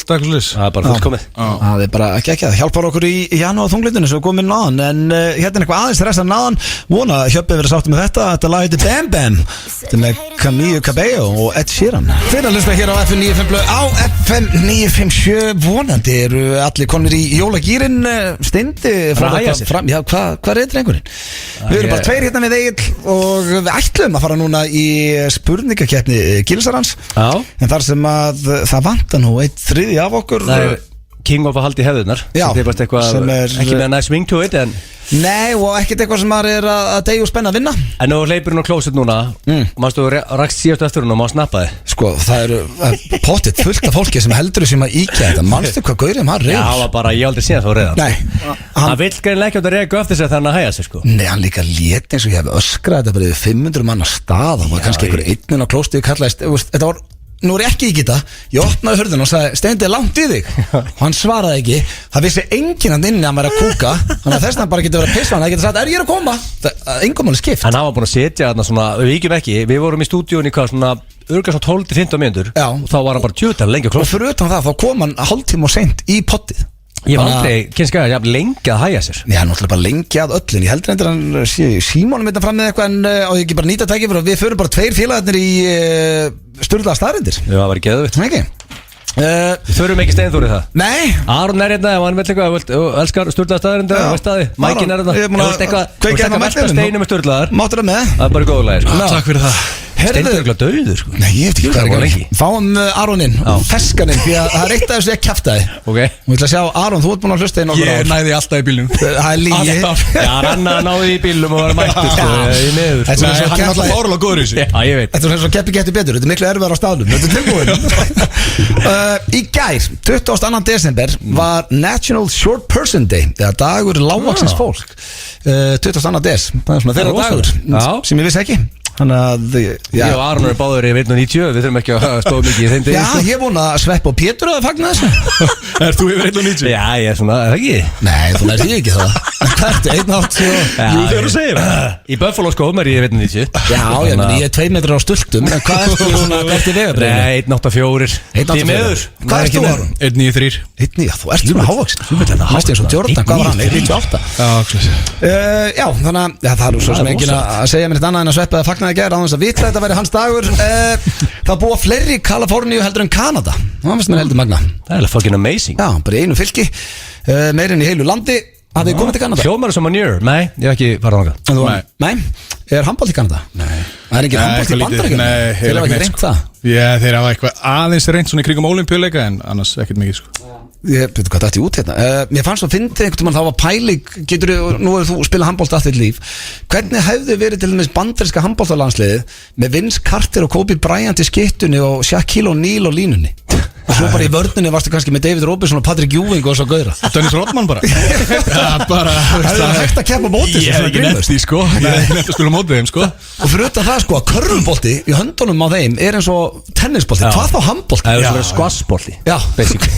Það er bara fullkomið. Það er bara ekki það hjálpar okkur í janúar þunglindinu sem komið náðan, en hérna er eitthvað aðeins resta náðan. Vona að Hjöppi verið sáttu með þetta lag heitir Bam Bam. Þetta er með Camille Cabello og Ed Sheeran. Þeir að hlusta hér á FM 95 á FM 957. Vonandi eru allir konir í jólagýrin. Steindi fram. Já, hvað er drengurinn? Við erum bara tveir hérna með Egill og við ætlum að fara núna í spurningakeppni Gilsarans. En þar sem að það vantar nú 1/3 af okkur. Það er King of að halda í hefðunar. Já, sem er ekki með nice wing to it, en nei, og ekkert eitthvað sem maður er að deyja og spenna að vinna. En nú hleypur hún á klósett núna og maður stóður rakst síðast eftir hún og maður snappaði. Sko, það eru pottitt fullt af fólki sem heldur sem að íkja þetta. Manstu hvað gaurið maður reyður? Já, það var bara, ég aldrei séð það reyðan. Nei, hann vill greinlega ekki átt að reyða eftir sig þannig að hæja sig sko. Nei, hann líka lét eins og ég hef öskrað þetta bara yfir 500 manna stað og kannski einhver einn á klóstið kallaðist, þetta var. Nú er ekki þetta, ég opnaði hurðun og sagði Steindi, langt í þig? Og hann svaraði ekki. Það vissi enginn hann inni að hann væri að kúka. Þannig að þess að hann bara getur verið að pissa hann. Það getur sagt, ég er að koma? Engum alveg skipt. En hann var búin að setja þarna svona, við víkjum ekki. Við vorum í stúdíunni hvað svona örgast á 12-15 mínútur. Og þá var hann bara tjötan lengi á klóst. Og fyrir utan það, þá kom hann hálftíma og seint í pottið. Ég var aldrei, kynski að ég lengi að hæja sér. Já, náttúrulega bara lengi að öllin. Ég heldur endur hann Símónum þetta fram með eitthvað, en á ég ekki bara nýta tækifæri og við förum bara tveir félagarnir í sturlaða staðreyndir. Já, það var geðvitt. Ekki? Við þurfum ekki Steinþóri það. Nei. Aron er hérna, ef hann vil eitthvað, elskar sturlaða staðreyndir, veist það þið? Mækin er hérna. Þú veist eitthvað steinum með sturlaðar. Máttur það með? Það er bara góðlega, sko. Takk fyrir það. Steindur er ekki döður sko. Nei, ég veit ekki hvað er ekki. Fáum Aroninn, feskaninn, því að það er eitt af þessu ég kæftaði. Ok. Og ég ætla að sjá, Aron, þú ert búin að hlusta í nokkur ár. Ég næði alltaf í bílnum. Það er lígi. Já, hann náði í bílnum og var mættur sko, í miður. Hann er alltaf fárlega góður í þessu. Já, ég veit. Þetta er svona keppi getur betur, þetta er miklu erfiðar á staðnum. Þetta er tilbúin. Í gær, 22. desember, var National Short Person Day, eða dagur lágvaxins fólk. 22. des, það er svona þeirra dagur sem ég vissi ekki. Þannig að ég og Aron er báður í 1.90. Við þurfum ekki að stóða mikið í þeim degi. Já, ég vona að Svepp og Pétur að fagna þessu. Er þú yfir 1.90? Já, ég er svona, er það ekki? Nei, þú nærði ekki það. Hvað ertu, 1.80? Jú, þegar þú segir það. Í Buffalo skóm er ég 1.90. Já, ég er 2 metrar á stultum. En hvað ertu svona, hvað ertu vegabreyfni? Nei, 1.84. Því miður. Hvað ertu, Aron? 1.93. 1.9, þú ert svona hávaksin. Næstu eins og Jordan, hvað var hann? 1.98. Já, þannig að það er svo sem enginn að segja mér þetta annað en að Svepp að fagna það gera á þess að vita þetta væri hans dagur. Það búa fleiri í Kaliforníu heldur en Kanada. Það finnst mér heldur magna. Það er fucking amazing. Já, bara í einu fylki, meirinn í heilu landi. Hafið þið komið til Kanada? Hljómar sem manjur. Nei, ég hef ekki farað þangað. Nei, er handbolt í Kanada? Nei. Það er ekki handbolt í Bandaríkjunum? Nei, þeir hafa ekki reynt það? Já, þeir hafa eitthvað aðeins reynt svona í kringum ólympíuleika en annars ekkert mikið sko. Ég veit hvað þetta er út hérna. Mér fannst að fyndi einhvern veginn þá var pæling, nú hefur þú spilað handbolt allt þitt líf. Hvernig hefði verið til dæmis bandaríska handboltalandsliðið með Vince Carter og Kobe Bryant í skittunni og Shaquille O'Neal á línunni? Og svo bara í vörninni varstu kannski með David Robinson og Patrick Ewing og svo gauðra. Dennis Rodman bara. Það er hægt að keppa mótið. Ég hef ekki nefnt því sko. Ég hef nefnt að spila mótið þeim sko. Og fyrir utan það sko að körfubolti í höndunum á þeim er eins og tennisbolti. Hvað þá handbolti? Það er svona skvassbolti. Já,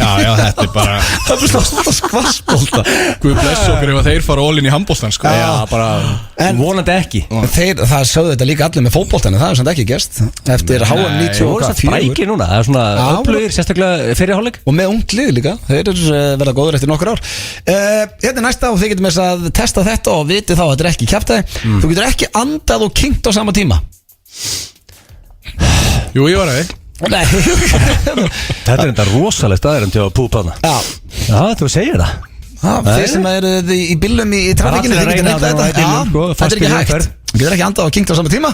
já, þetta er bara það er svona skvassbolta. Guð bless okkur ef þeir fara all in í handboltan sko. Já, bara vonandi ekki. Það sögðu þetta líka allir með fótboltan en það er samt ekki gerst. Eftir HM94 fyrir hálfleik og með ungt lið líka, þeir eru verða góður eftir nokkur ár. Hérna er næsta og þið getum þess að testa þetta og viti þá að þetta er ekki kjaftaði. Þú getur ekki andað og kynkt á sama tíma. Jú, ég var að þig. Nei. Þetta er enda rosalegt aðeins til að púpa hana. Já, þú segir það. Þeir sem eru í bílum í trafikinu, þið getur nefnt þetta. Þetta er ekki hægt. Þú getur ekki andað og kynkt á sama tíma.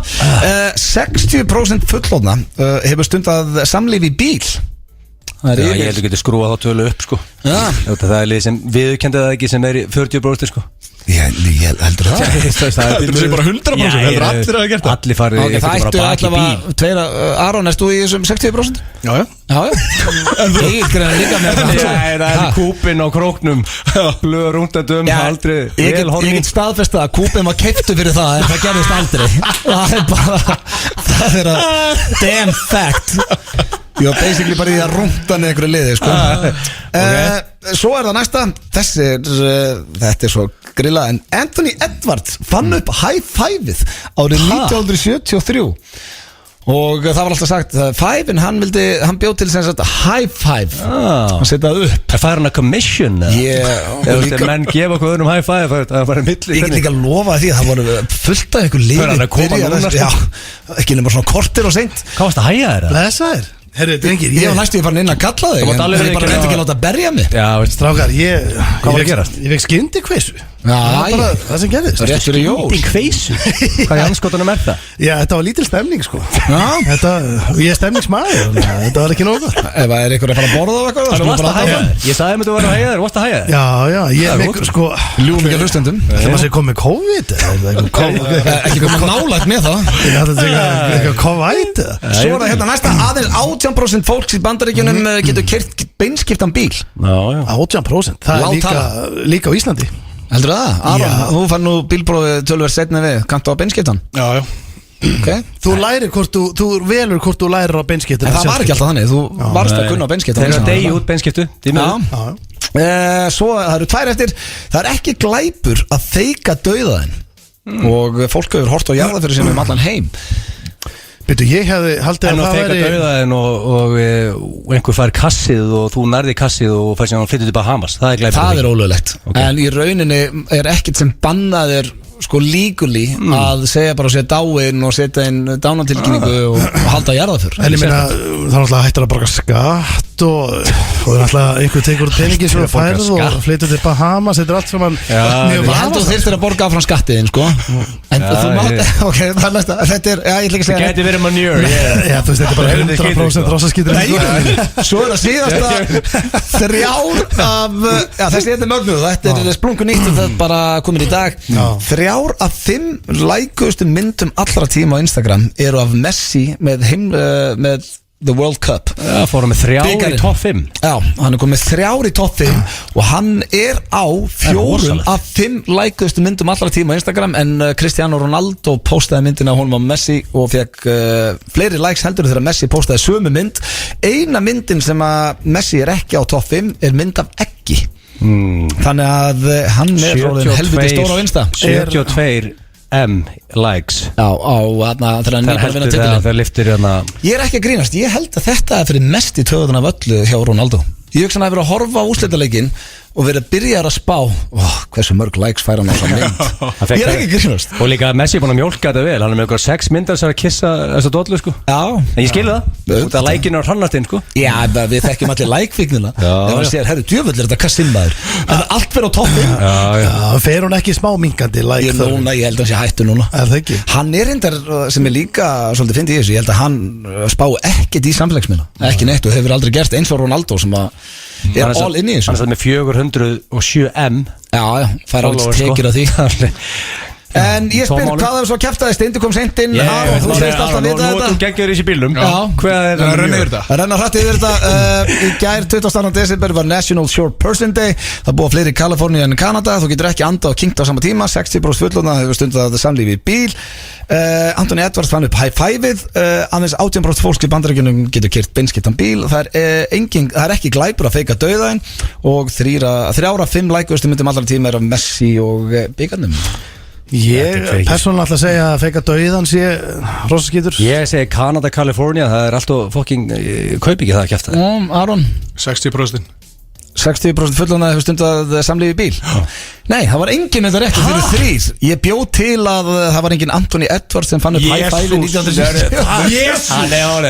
60% fullorðna hefur stundað samlíf í bíl. Já, ég held að þú getur skrúað þá tölu upp sko. Það er lið sem viðurkenndi það ekki sem er í 40% sko. Ég heldur það Heldur þú sé bara 100%? Heldur allir að hafa gert það? Allir farið Það ættu allavega tveira Aron, erst þú í þessum 60%? Já Ég greina líka með Það er kúpin á króknum Blöður rúndadum Ég get staðfesta að kúpin var keiptu fyrir það en það gerðist aldrei Það er bara Það er að damn fact Ég var basically bara í að rúnda með einhverju liði sko. Svo er það næsta Þetta er svo grilla En Anthony Edwards fann upp high five-ið árið 1973 Og það var alltaf sagt Five-in, hann bjóð til sem sagt high five Hann setjaði upp Það fær hann að commission Þegar menn gefa okkur öðrum high five Það var milli Ég get líka að lofa því að það voru fullt af ykkur liði Hver hann að koma núna Ekki nema svona kortir og seint Hvað varst að hæja þér? Blessaðir Herru, drengir, ég var næstu farin inn að kalla þig En ég bara reyndi ekki að láta berja mig Strákar, Hvað var að gerast? Ég fekk skyndikveisu Já, Það var bara það sem gerðist rétt fyrir jól Kveisu? Hvað í anskotunum er það? Já, þetta var lítil stemning sko Já. Ég er stemningsmaður Þetta var ekki nóg gott Ef það er einhver að fara að borða á eitthvað Þú varst að hæja þér Ég sagði að þú var að hæja þér, varst að hæja þér? Já, ég mek sko Ljúum ekki að hlustendum Það maður sé komið COVID Ekki koma nálægt með það Eitthvað COVID Svo er það hérna næsta Aðeins 18% fólks í Bandaríkjunum getur keyrt beinskiptan bíl 18%, það er líka á Íslandi Heldur það? Aron, þú fann nú bílprófið tölver setna við Kantu á beinskiptan? Já Okay. Þú lærir þú velur hvort þú lærir á beinskiptu En það var ekki alltaf þannig, þú varst að kunna á beinskiptu Það er að degi út beinskiptu Svo það eru tvær eftir Það er ekki glæpur að feika dauðaðinn Og fólk hefur hort á jarðafyrir sem allan heim Byrju, ég hefði haldið að það væri En að feika dauðaðinn og einhver fær kassið og þú nærði kassið og fær sem hann flyttur til Bahamas Það er glæpur Það er ólöglegt En í rauninni er ekkert sem bannaðir sko líkuli að segja bara að segja dáin og setja inn dánatilkynningu og halda jarðaför En ég meina, það er alltaf hættir að borga skatt og það er alltaf einhver tekur peningi sem er færð og flytur til Bahamas, þetta er allt sem hann Ég held þú þyrftir að borga áfram skattiðin sko En þú mátt, ok, það er næsta Þetta er, ég ætla ekki að segja Það geti verið manjur Já, þú veist, þetta er bara 100% rossaskítur Svo er það síðasta þrjár af, þessi þetta er mögnuð Þetta er splungun nýtt og þetta er bara komin í dag Þrjár af 5 lækustu myndum allra tíma á Instagram eru af Messi með The World Cup Það fórum með 3 í top 5 Já, hann er komið 3 í top 5 og hann er á 4 af 5 lækustu myndum allra tíma á Instagram en Cristiano Ronaldo postaði myndina á honum á Messi og fekk fleiri likes heldur þegar Messi postaði sömu mynd Eina myndin sem að Messi er ekki á top 5 er mynd af eggi Þannig að hann er helviti stór á Insta 72 likes Já, þegar liftir Ég er ekki að grínast, ég held að þetta er fyrir mest í töðun af öllu hjá Ronaldo Ég hugsa hann að vera að horfa á úrslitaleikin og verið að byrja að spá hversu mörg likes fær hann á það mynd Ég er ekki að grínast Og líka Messi er búin að mjólka þetta vel Hann er með ykkur 6 myndar sem að kissa þessa dollu sko Já En ég skilja það Út af lækinu á hrannastinn sko Já, við þekkjum allir lækvíknina Þegar hann sér, herru, djöfull er þetta kassinnmaður En allt fyrir á toppin Já, fer hún ekki smá minkandi Ég held að hann sé hættu núna Hann er reyndar, sem er líka svolítið fyndið í þessu Ég held að hann spá ekkert í samfélagsmiðla Ekki neitt og hefur aldrei gerst eins og Ronaldo sem að er all inn í þessu Hann er með 407M Já, fær alveg tekir á því En ég spyr, hvað er svo að kæfta þið? Steindi kom seint inn Aron, þú segist alltaf að vita þetta Nú geggjur þessi bílum Hvað er það að renna yfir þetta? Renna hrætt yfir þetta Í gær 22. desember var National Short Person Day Það búa fleiri í Kaliforníu en Kanada Þú getur ekki anda og kinkt á sama tíma 60% fullorðna hefur stundað samlífi í bíl Anthony Edwards fann upp high five-ið Aðeins 18% fólks í Bandaríkjunum getur keyrt beinskiptan bíl Það er ekki glæpur að feika dauðaðinn Og 3 af 5 lækustu myndum allar tíma er af Messi og byggarnum Ég persónulega ætla að segja að feika dauðan sé rossaskítur Ég segi Kanada, Kalifornía Það er alltaf fucking kaup ekki það að kæfta Aron 60% 60% fullorðna hefur stundað samlífi í bíl Nei, það var enginn þetta rétt fyrir 3 Ég bjóð til að það var enginn Anthony Edwards sem fann upp high five í 1960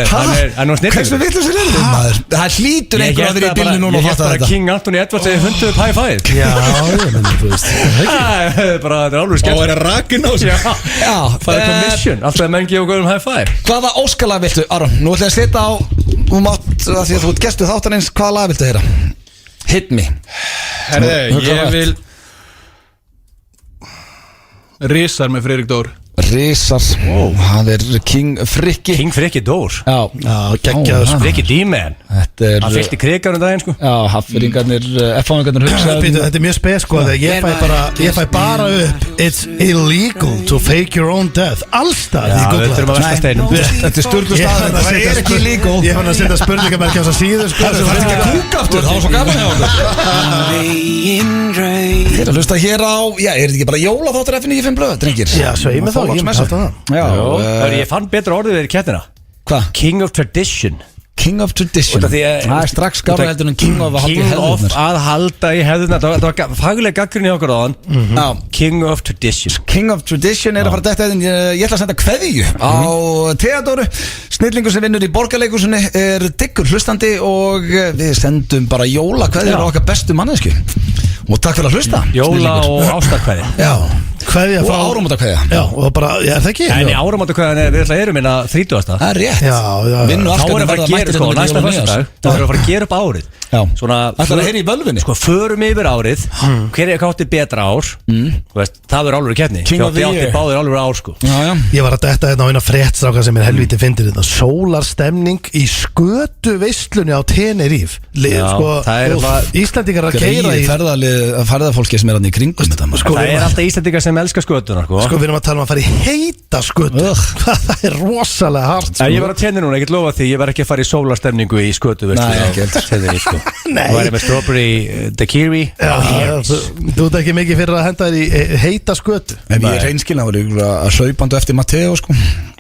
Hann er nú snittur Hversu vitlausir eru þið maður? Það hlýtur einhver að vera í bílnu núna og fatta Ég þetta held bara King Anthony Edwards hefði fundið upp high five Já, ég menn þú veist Það er alveg skemmt Og er að rakin á sig Það er commission Alltaf að menn gefa góðum high five Hvaða óskalag viltu, Aron? Nú ætla ég að setja á því að þú ert gestu þáttanins Hvaða lag viltu heyra? Hit me Herði, ég vil Risar með Friðrik Dór. Risar, það er King Frikki. King Frikki Dór. Já, geggjaður Frikki D-Man. Hann fylgti krigar daginn sko. Já, Hafnfirðingarnir, F-fáingarnir hugsaði. Þetta er mjög spes sko, þegar ég fæ bara upp It's illegal to fake your own death. Allstað Já, við þurfum að versta steinum. Þetta er sturglu stað, það er ekki illegal. Ég fann að setja spurningamerki á þess að síðu sko. Það er ekki að kúka aftur, það var svo gaman hjá okkur. Þið er að hlusta hér á, já, er þetta ekki bara jólaþáttur F95 blöð, drengir? Já, svei mig þá, ég með það. Ég fann betra orðið við í kettina. Hvað? King of Tradition. King of Tradition. Það er strax skárra heldur en King of að halda í hefðunar. Það var faglega gaggrinni okkur á hann. King of Tradition. King of Tradition er að fara detta eðin. Ég ætla að senda kveðju á Theodóru, snillingur sem vinnur í Borgarleikhúsinu, er diggur hlustandi og við sendum bara jólakveðjur á okkar bestu mannesku. Og takk fyrir að hlusta. Jóla og ástarkveðja. Já, kveðja og áramótakveðja. Já, og bara, er það ekki? En í áramótakveðjan við ætla erum minna 30. Það er rétt. Já. Vinnu alltaf að fara að gera sko, næsta föstudag. Það verður að fara að gera upp árið. Já. Svona ætlar að heyra í völvunni. Sko, förum yfir árið. Hver er kátti betra ár? Það verður álur í keppni. King of the year. Báðir álur ár sko. Ég var að detta hérna á eina fréttstráka sem er helviti fyndir þetta. Sólarstemning í skötu veislunni á Tenerife. Íslandingar að keyra í ferðafólki sem er hann í kringum þetta. Það er alltaf Íslandingar sem elskar skötuna sko. Sko við erum að tala um að fara í heita skötu. Það er rosalega hart. Ég var að tenni núna, ég get lofa því. Ég var ekki að fara í sólarstemningu í skötu Tenerife sko. Það var með strawberry daiquiri. Þú ert ekki mikið fyrir að henda þér í heita skötu. En ég er reynskilin að vera að saupandu eftir Matteo sko.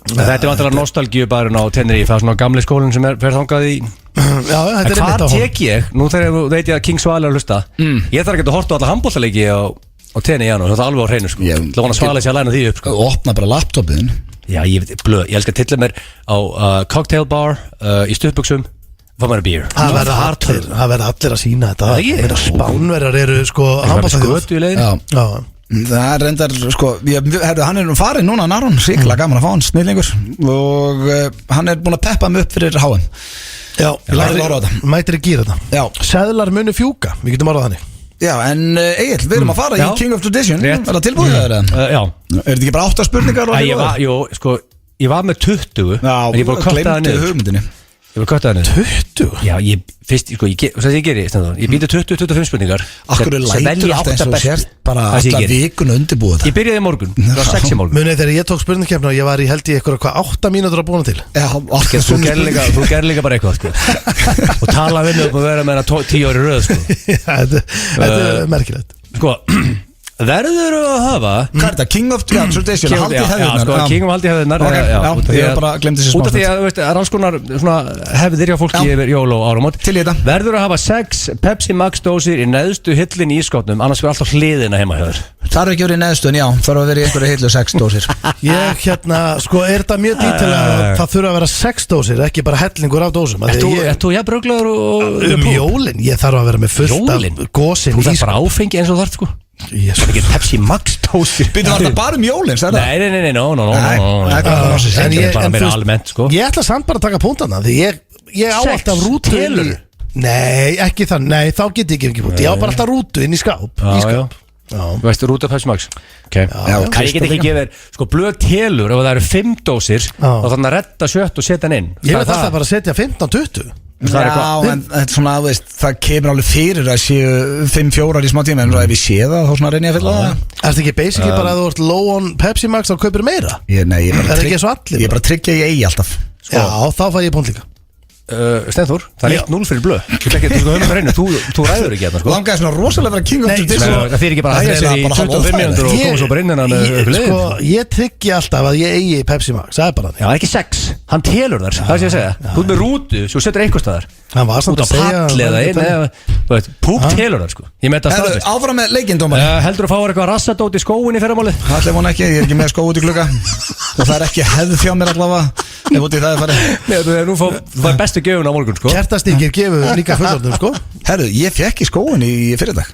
Þetta er vantilega nostalgíubarinn á Tenerife. Það er svona gamli skólinn sem fer þangað í. Já, þetta er hvað tek ég? Nú þegar veit ég að King Svali er að hlusta. Ég þarf ekki að horta á alla handboltaleiki á tenni í janúar. Það er alveg á hreinu sko. Það vona Svali sér að læna því upp sko. Opna bara laptopin. Já, ég elskar að tilla mér á cocktail bar í stuttbuxum. Hvað maður er beer? Það verður allir að sína þetta. Spánverjar eru sko handboltaleiki. Það er reyndar, sko, hann er farin núna, Aron, síkla gaman að fá hann, snillingur. Og hann er búin að peppa mig upp fyrir HM. Já, mætir í gýra þetta. Seðlar muni fjúka, við getum orðað þannig. Já, en Egil, við erum að fara í King of Tradition. Er það tilbúið það? Já. Er þetta ekki bara 8 spurningar? Ég var með 20, en ég búin að kvarta það niður. Ég var kvarta það niður. 20? Já, ég býti 20-25 spurningar. Akkur er lætur alltaf eins og sért bara alla vikun undirbúið það. Ég byrjaði í morgun, það var 6 í morgun. Munið þegar ég tók spurningkeppni og ég var í held í eitthvað 8 mínútur að búna til. Þú gerði líka bara eitthvað sko. Og tala við mig um að vera með hana 10 ári röð sko. Þetta er merkilegt. Sko, verður að hafa hvað er þetta? King of Tradition haldi hefðirnar King of haldi hefðirnar ég bara glemdi þessi smá út af því að það er alls konar hefðir hjá fólki yfir jól og áramót til í þetta verður að hafa 6 Pepsi Max dósir í neðstu hillin í ískotnum annars verður alltaf hliðina heima hjá þér þarf ekki að vera í neðstu en já þarf að vera í einhverju hillu 6 dósir ég sko er þetta mjög dítilega það þurfa að vera 6 dósir ekki bara hellingur af dósum Þú jafnbruglaður jólin ég þarf að vera með fullt af gósin þú þarf bara áfengi eins og þarf sko Það er ekki Pepsi Max dósir Býtum alltaf bara jólins, er það? Nei, no En ég bara meira almennt sko Ég ætla samt bara að taka púntana Því ég á alltaf rútu telur Nei, ekki það, nei, þá get ég ekki punkt Ég á bara alltaf rútu inn í skáp Þú veist, rútu Pepsi Max Ég get ekki gefið sko blöð telur ef það eru 5 dósir og þannig að redda 7 og setja hann inn Ég veit alltaf bara að setja 15-20 Já, en svona, veist, það kemur alveg fyrir að séu 5-4 í smá tíma en ef ég sé það, þá svona reyni ég að fylla það Er þetta ekki basically bara að þú ert low on Pepsi Max þá kaupir meira? Nei, ég er bara tryggja ég eigi alltaf Já, þá fæ ég punkt líka Steinþór, það er 1-0 fyrir blöð Þú ræður ekki hérna Langaði svona rosalega vera King of Tradition Það fyrir ekki bara að hægja sér í 25 mínútur og koma svo bara inn hennar með sko, ég tryggi alltaf að ég eigi Pepsi Max Það er bara Já, ekki 6, hann telur þar Það er sem ég segja, þú er með rútu svo setur einhver staðar út á palli eða inn Púp telur þar sko Ég með þetta staðfest Áfram með leikindómar Heldur þú að fá eitthvað rassadót í skóin í fyrramáli? Það vona ekki, ég er ekki með skó út í glugga og það er ekki hefð fjá mér allavega ef út í það er farið Þú fær bestu gjöfun á morgun sko Kertastíkir gefur líka fullorðum sko Herru, ég fekk í skóin í fyrirdag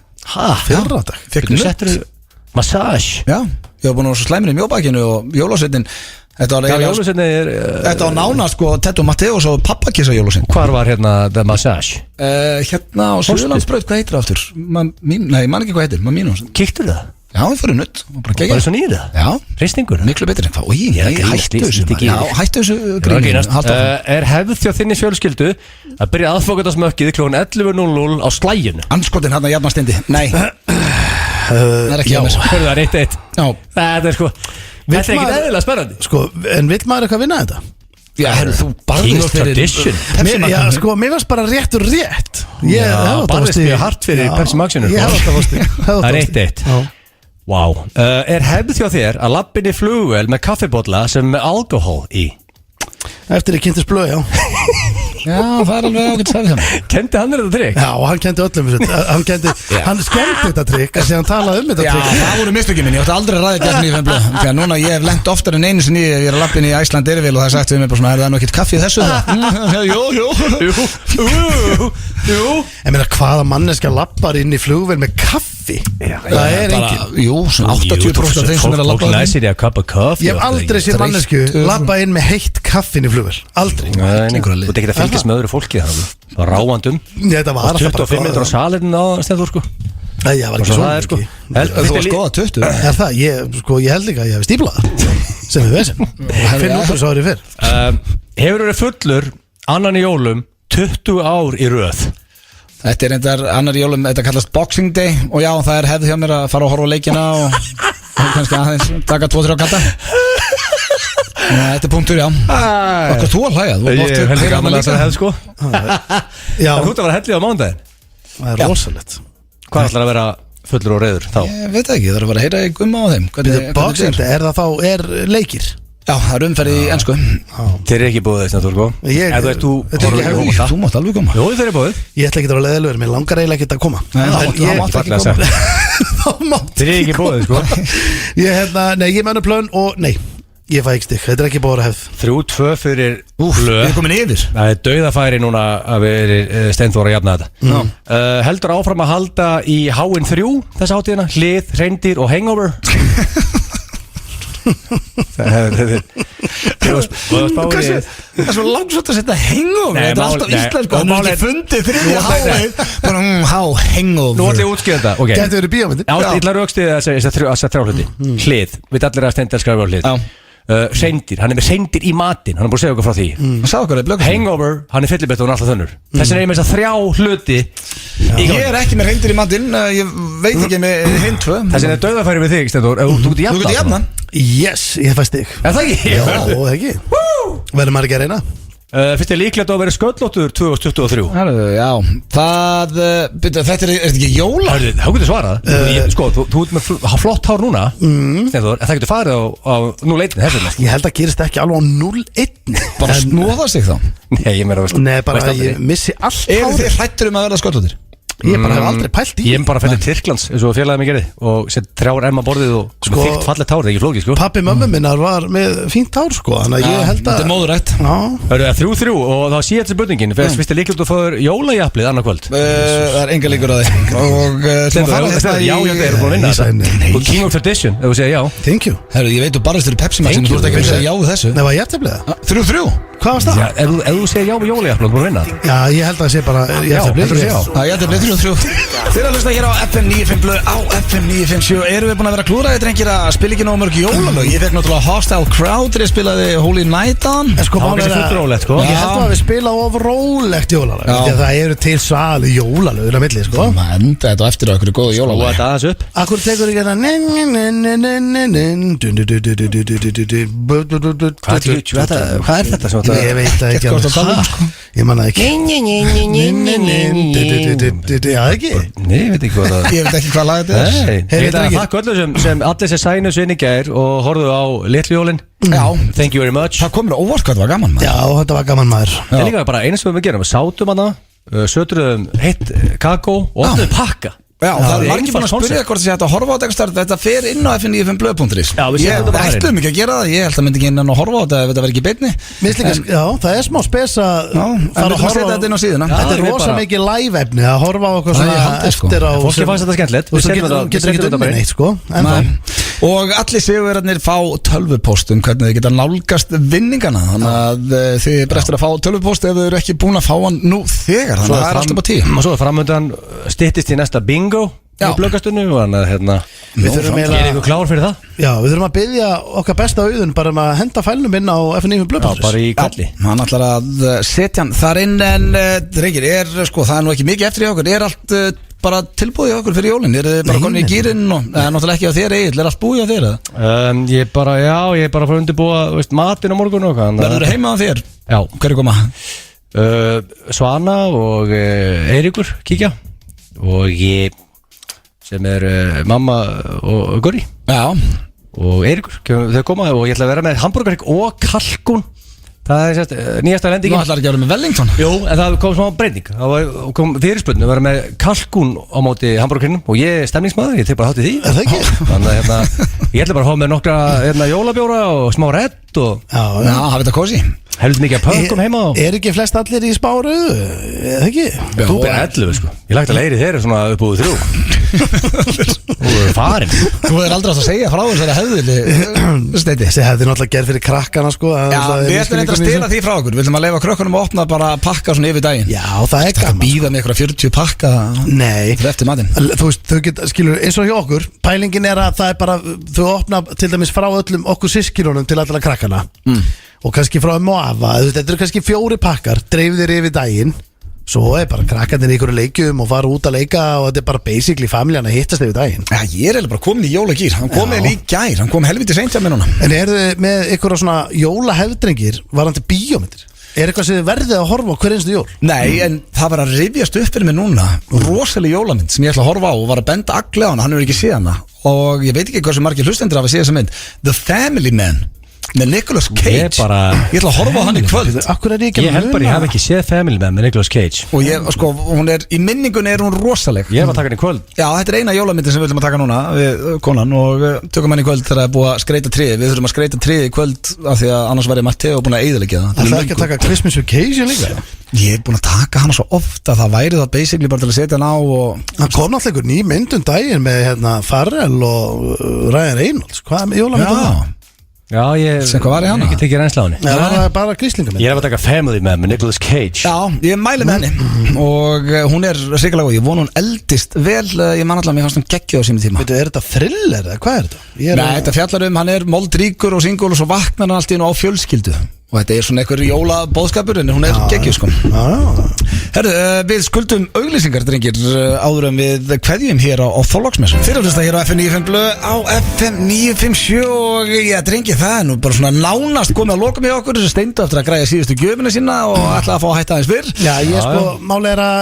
Fyrradag? Fekk nutt Massage Já, ég var búin að slæmina í mjóbakinu og jólasveitin Þetta var nána sko Tettu Matteus og pappakissa jólasvein Hvar var hérna the massage? Hérna á Suðurlandsbraut, hvað heitir það aftur? Nei, man ekki hvað heitir, Mamínus Kíktur það? Já, við fórum nutt Bara svo nýrið Já, Hristingur miklu betri Hættu þessu grínu Er hefð þjó þinni fjölskyldu að byrja aðfókatarsmökkið klukkan 11:00 á slæginu? Anskotin hann að jafnastindi Nei Það er ekki hjá mér Hörðu það 1-1 Þetta er sko Þetta er ekki eðlilega spennandi Sko, en vill maður eitthvað vinna þetta? Já, þú King barðist of Tradition Já, sko, mér varst bara rétt Barðist mjög hart fyrir Pepsi Maxinu Ég hef alltaf fórst Það er 1-1 Vá Er hefð þjó þér að lappin í flugvél með kaffibotla sem með alkohol í? Eftir ég kynntist blöð, já Já, það er alveg ágætt sæði það Kendi hann þetta trikk? Já, og hann kendi öllum Hann skemmt þetta trikk Þessi hann talaði þetta Já, trikk það voru mistökjum minn, ég átti aldrei að ræða gegn í þeim blöð Því að núna ég hef lent oftar en einu sinni Ég er að lappin í Æsland Ervil og það er sagt við mig bara svona Er það nú ekkert kaffi í þessu Jú Ég meina, hvaða manneska lappar inn í flugvél með kaffi? Það er engin Jú, svona 80% af þeim sem er að lappa Fólk næsir ég að kappa kaffi Ég hef aldrei sér mannesku lappa inn með heitt kaffin í flugvél Aldrei Þú ert ekki að fylgjast með öðru fólki Það var ráandum Þetta var 25 minnur á salin á Stenþór sko Nei, ég var ekki svo sko. Þú var skoða 20 Er það? Ég held líka að ég hef stíplað sem við veisum Finn út þessu árið fyrr Hefur verið fullur annan í jólum 20 ár í röð Þetta er reyndar annar jólum, þetta kallast Boxing Day Og já, það er hefð hjá mér að fara og horfa á leikina Og kannski aðeins taka 2-3 kanta Þetta er punktur, já Hvað þú að hlæja? Ég er heldur gaman að það hefð sko Já, Það út að vera hellið á mándaginn það er rosalegt Hvað ætlar að vera fullur og reyður þá? Ég veit ekki, það er að vera að heyra í gumma á þeim Boxing Day, er það þá, er leikir? Já, það er umferði í ensku Þeir eru ekki búið þess að þú sko Þú mátt alveg koma Jú, þeir eru búið Ég ætla ekki að vera leðilegur, mér langar eiginlega ekki að koma Það mátt ekki koma Þeir eru ekki búið sko Nei, ég menna plön og nei Ég fæ ekki stikk, þetta er ekki búið að hefð 3-2 fyrir Við erum komin yfir Það er dauðafæri núna að við Stenþór að jafna þetta Heldur áfram að halda í HN3 þessa hátíðina, hlið, reyndir og hangover Það er svo langsvægt að setja hangover Þetta er alltaf íslensk Það er ekki fundið þriðja háið hangover Nú ætlum ég að útskýra þetta Gæti verið bíómyndin Já, ég ætla að raukstiða þessa þrjáhluti Hlið, við allir að Stenþór skrifa á hlið Reyndir, hann er með reyndir í matinn Hann er búin að segja okkur frá því Hangover, hann er fyllibett og hann er alltaf þunnur Þess vegna er ég með þess að 3 hluti Ég er ekki með reyndir í matinn Ég veit ekki með hinn 2 Þess vegna er dauðafæri við þig, Stenþór Þú getur jafna Yes, ég fæ stig Er það ekki? Já, það ekki Verður maður ekki að reyna? Fyrst er líklegt að vera sköllóttur 2023 Já, þetta er ekki jóla Það getur svarað Sko, þú ert með flott hár núna Stenþór, en það getur farið á 0-1 Ég held að gerist ekki alveg á 0-1 Bara snóða sig þá Nei, ég meira að Nei, bara að ég missi allt Eru þið hrættur að verða sköllóttir? Ég bara hef aldrei pælt í Ég bara fætti Tyrklands eins og félagið mig gerði og sett 3 erma borðið og þykkt fallet hár, það er ekki flókið sko Pappi mömmu minnar var með fínt hár sko Þannig að ég held að Þetta er móðurætt Það er 3-3 og þá sé þetta spurningin Fyrst er líklegt að fáður jólajaplið annað kvöld Það er enga líkur að þið Og Já, ég er búin að vinna þetta Og King of Tradition, ef þú segir já Thank you Ég veit þú barðist fyrir Pepsi Max Þú ert ekki að segja já við þessu Nei, var ég eftirblið 3-3 Hvað varst það? Ef þú segir já við jólajaplið, þú búin að vinna þetta Já, ég held að það sé bara Já, þetta er 3-3 Þeir eru að hlusta hér á FM 95 á FM 957 Erum við búin að vera klúraði drengir að spila ekki nóg mörg jólalög Ég fekk náttúrulega Hostile Crowd þegar ég spilaði Holy Night on Sko, ég held að við spila of rólegt jólalög Það eru til sali jólalögur að milli sko Enda þetta eftir að okkur er góða jólalög Svo þetta aðeins upp Akkur tekur ekki Hvað er þetta sem Ég veit það ekki Ég manna ekki Já, ekki Nei, ég veit ekki hvað það Ég veit ekki hvað lag þetta er Ég veit að þakka öllum sem allir sem sænu svo inn í gær og horfðu á litlu jólin Já, thank you very much það komur óvart hvað það var gaman Já, þetta var gaman maður Það er líka bara einu sem við gerum Við sátum hana, sötruðum heitt kakó og opnuðum pakka Já, það er margir búin að spyrja hvort þið hægt að horfa á þetta Þetta fer inn á fn95blöð.is Ég ætlum ekki að gera það Ég held að myndi ekki inn að horfa á þetta ef þetta verður ekki beinni Já, það er smá spes að fara að horfa á þetta inn á síðuna Þetta er rosa mikið live-efni að horfa á okkur svona eftir á Fólki fannst þetta skemmtilegt Þú getur ekki unnið neitt sko Og allir sigurverðarnir fá tölvupóst hvernig þið geta nálgast vinningana Þannig að þið brestur að fá tölvupóst ef þið eru ekki búin að fá hann nú þegar Þannig að það er alltaf á 10 Og svo framöndan styttist í næsta bingo í blöggastunni og hann hérna Við þurfum er ykkur klár fyrir það? Já, við þurfum að biðja okkar besta auðun bara að henda fælnum inn á FNÍ Blöðbæðis. Já, bara í kalli. Hann ætlar að setja hann þar inn en drengir, það er nú ekki mikið eftir í okkur, allt bara tilbúið í okkur fyrir jólin, þið bara konið í gýrin og náttúrulega ekki á þér Egill, allt búið á þér eða? Ég er bara að fara að undirbúa matinn á morgun og hvað. Verður heima á þér? Já. Hverju koma? Svana og Eiríkur kíkja og ég sem er mamma og Gurri. Já. Og Eiríkur, þau koma og ég ætla að vera með hamburgerrygg og kalkún. Það er nýjasta lendingin. Þú ætlar ekki að vera með Wellington? Jú, en það kom smá breyting. Það kom fyrirspurning að vera með kalkún á móti hamburgerrinnum og ég er stemningsmaður, ég tek bara hátt í því. Er það ekki? Þannig að ég ætla bara að hafa með nokkra jólabjóra og smá redd og Já, hafa þetta kósi. heldur mikið að pökkum heima og Er ekki flest allir í spáru? Eða ekki? Þú byrja 11 sko. Ég lagt að leiri þeirra svona upp úr 3. Þú er farin. Þú er aldrei átt að segja frá þessari hefðili steiti. Þessi hefði náttúrulega gerð fyrir krakkana sko. Já, við ætlum eitthvað að stela því frá okkur. Við ætlum að leifa krökkunum að opna bara pakka svona yfir daginn. Já, það er Það gaman býða með eitthvað 40 pakka Nei fyrir eftir matinn. Þú veist, þau geta, skilur, eins og hjá okkur pælingin er að það er bara, þau opna til dæmis frá öllum okkur systkinunum til allra krakkana og kannski frá og afa, þetta eru kannski 4 pakkar dreifðir yfir daginn, svo er bara krakkarnir í einhverju leikjum og fara út að leika og þetta er bara basically familjan að hittast yfir daginn. Já, ég er eiginlega bara komin í jólagýr. Hann kom með lík gær, hann kom helviti seint hjá mér núna. En eru þið með einhverja svona jólahefdrengir varandi bíómyndir? Er eitthvað sem þið verðið að horfa á hver einstu jól? Nei, en það var að rifjast upp fyrir mig núna rosaleg jólamynd sem ég ætla að horfa á og var að benda agli á hana, hann hefur ekki séð hana og ég veit ekki hversu margir hlustendur hafa séð þessa mynd, The Family Man með Nicolas Cage. Ég ætla að horfa á hann í kvöld. Akkur er ég ekki Ég held bara ég hef ekki séð Family Man með Nicolas Cage. Og ég, sko, hún er, í minningunni er hún rosaleg. Ég var að taka hann í kvöld. Já, þetta er eina jólamyndin sem við viljum að taka núna við konan og tökum hann í kvöld þegar það er búið að skreita tríði. Við þurfum að skreita tríði í kvöld af því að annars væri Matteo búin að eyðileggja það. Það er ekki að taka Christmas Vacation líka? Ég er búin að taka hana svo ofta, það væri það basically bara til að setja hann á og... Það kom náttúrulega einhver ný mynd daginn með Farrell og Ryan Reynolds. Hvað með jólamynda það? Já, ég Sem hvað var í hana? ekki tekið reynsla á henni. Það var bara gríslingamynd. Ég er að taka Family Man með Nicolas Cage. Já, ég mæli með henni og hún er sikarlega góð, ég vona hún eldist vel, ég man allavega mér fannst hún geggjuð á sínum tíma. Veitu, er þetta thriller eða hvað er þetta? Nei, þetta fjallar hann er moldríkur og singul og svo vaknar hann allt í einu á fjölskyldu og þetta er svona einhver jólabóðskapur en hún er geggjuð sko. Herðu, við skuldum auglýsingar drengir áður en við kveðjum hér á Þorláksmessu. Fyrirfyrsta hér á FM 95 Blö á FM 957 og drengir, það er nú bara svona nánast komið að loka með okkur þessu steindu eftir að græja síðustu gjöfina sína og ætla að fá að hætta aðeins fyrr. Já, ég sko, máli er að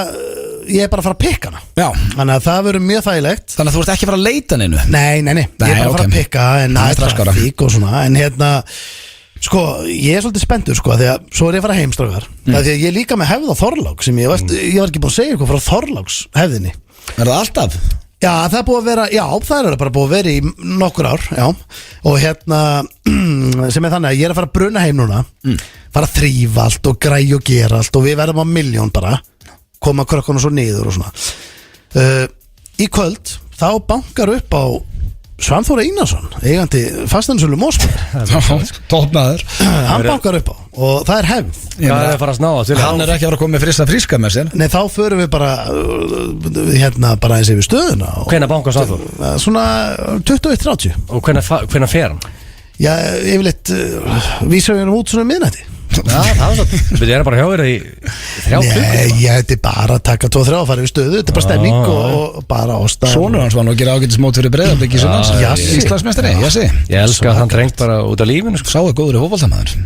ég er bara að fara að pikka hana. Já. Þannig að það verður mjög þægilegt. Þannig að þú ert ekki að fara að leita neinu. Nei, ég er bara að fara að pikka en Það er straskara. trafík og svona. En sko, ég er svolítið spenntur sko, því að svo er ég að fara heimstrákar. Það er því að ég er líka með hefð á Þorláks sem ég var ekki búin að segja eitthvað frá Þorláks hefðinni. Er það alltaf? Já, það er búið að vera, það er bara búið að vera í nokkur ár, já. Og sem er þannig að ég er að fara að bruna heim núna, fara að þrífa allt og græja og gera allt og við verðum á 1.000.000 bara, koma krökkunum svo niður og svona. Í kvöld, þá bankar upp á Svanþór Einarsson, eigandi fasteignarsölu Mosfellsbæjar. Toppnaður. Hann bankar upp á og það er hefð. Hvað er það að fara að snáða til? Hann er ekki að fara að koma með fríska með sér. Nei, þá förum við bara bara eins yfir stöðuna og Hvenær bankar Svanþór? svona 21:30. Og hvenær fer hann? Já, yfirleitt vísum við út svona miðnætti. Já, það var svo. Við erum bara hjá þér í 3 klukkur. Nei, þetta er bara að taka 2-3 og fara yfir stöðu. Þetta er bara stemming og bara ástæð. Sonur hans var nú að gera ágætismót fyrir Breiðablik í sunnans. Íslandsmeistari, Jassi. Ég elska að hann drengt bara út af lífinu sko. Sáðu góður í fótboltamaður.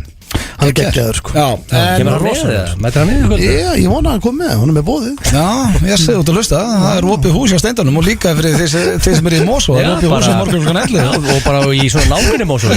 Hann er geggjaður sko. Já, Kemur hann með það? Mætir hann með ykkur? Já, ég vona að hann kom með, hann er með bóðið. Já, Jassi, út að hlusta. Það er opið hús hjá Steindanum og líka fyrir þeir sem er í Mosó. Það er opið hús í morgun klukkan 11. Og bara í svona nákvæmni Mosó.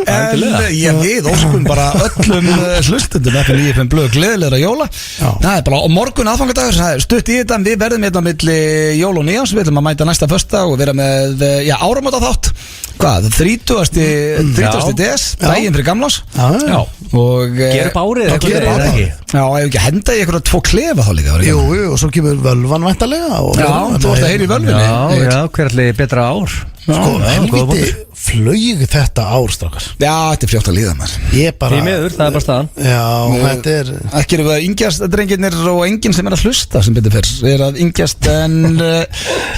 En við óskum bara öllum hlustendum eftir 95 Blöð gleðilegra jóla. Það er bara morgun aðfangadagur, það er stutt í þetta. Við verðum hérna milli jól og nýjáns. Við ætlum að mæta næsta föstudag og vera með áramótaþátt. Hvað, 30. DS, daginn fyrir gamlás. Já. Og Ger upp árið, ger upp árið. Já, ef ekki henda í einhverja 2 klefa þá líka Jú, og svo kemur völvan væntalega Já, þú varst að heyra í völvinni Já, hver allir betra ár Sko, helviti flög þetta ár, strákar Já, þetta er fljótt að líða maður Ég bara Því miður, það er bara staðan Já, þetta er Ekki eru það yngjast drengirnir og enginn sem er að hlusta sem betur fyrr er að yngjast en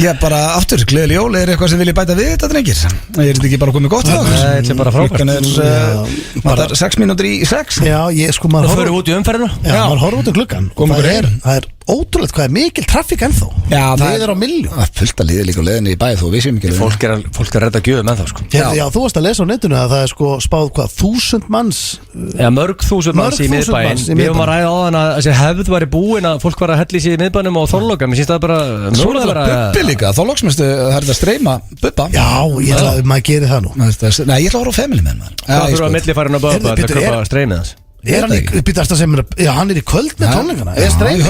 já, bara aftur, gleðileg jól er eitthvað sem vilja bæta við þetta drengir Er þetta ekki bara komið gott frá? Þetta er bara frábært Klukkan er 6 mínútur í 6 Já, ég sko maður Það fyrir út í umferðina Já, maður horfður út í gluggan Það er ótrúlegt hvað er mikil trafík ennþá Já, það er á milljón Það er fullt að líða líka á leiðinni í bæ þó við séum ekki Fólk er að redda gjöfum ennþá sko Já, þú varst að lesa á netinu að það er sko spáð hvað 1000 manns Já, mörg þúsund manns í miðbæinn Við höfum að ræða á þann að þessi hefð var í búin að fólk var að helli sér í miðbænum og þorloka Mér sýnst það bara Svo er það bubbi líka, þorloksmestu það er þetta streyma bubba Já, ég ætla að maður gerir það nú Nei, ég ætla að horfa á Family Man Hvað þurfa að millifærin að böða að köpa streymið hans? Er hann í, býtast að sem hann er í kvöld með tónleikana Er streymi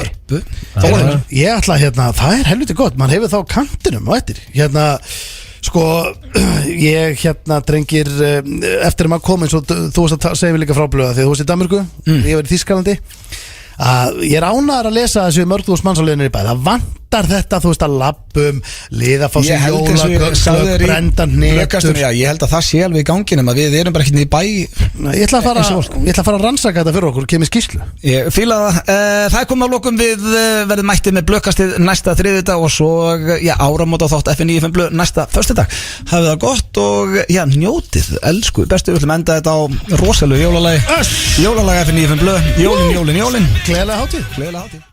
Ég ætla hérna, það er helviti gott Man hefur þá kantinum á eftir Hérna sko, ég hérna drengir eftir að maður kom eins og þú varst að segja við líka fráblöða því þú varst í Danmörku ég var í Þýskalandi að ég er ánægður að lesa þessu mörg þúsund manns á leiðinni í bæ það vantar þetta, þú veist að labbum liða fá sér jólagögg brenda hnetur ég held að það sé alveg í ganginum að við erum bara ekki niður í bæ ég ætla að fara að rannsaka þetta fyrir okkur kemur skýrslu ég fíla það er komið á lokum við verðum mættið með blökkastið næsta þriðjudag og svo áramóta þátt F95 blöð næsta föstudag hafið það gott og njótið elsku bestu við ætlum enda þetta á rosalegu jólalagi F95 blöð jólin Gleðilega hátíð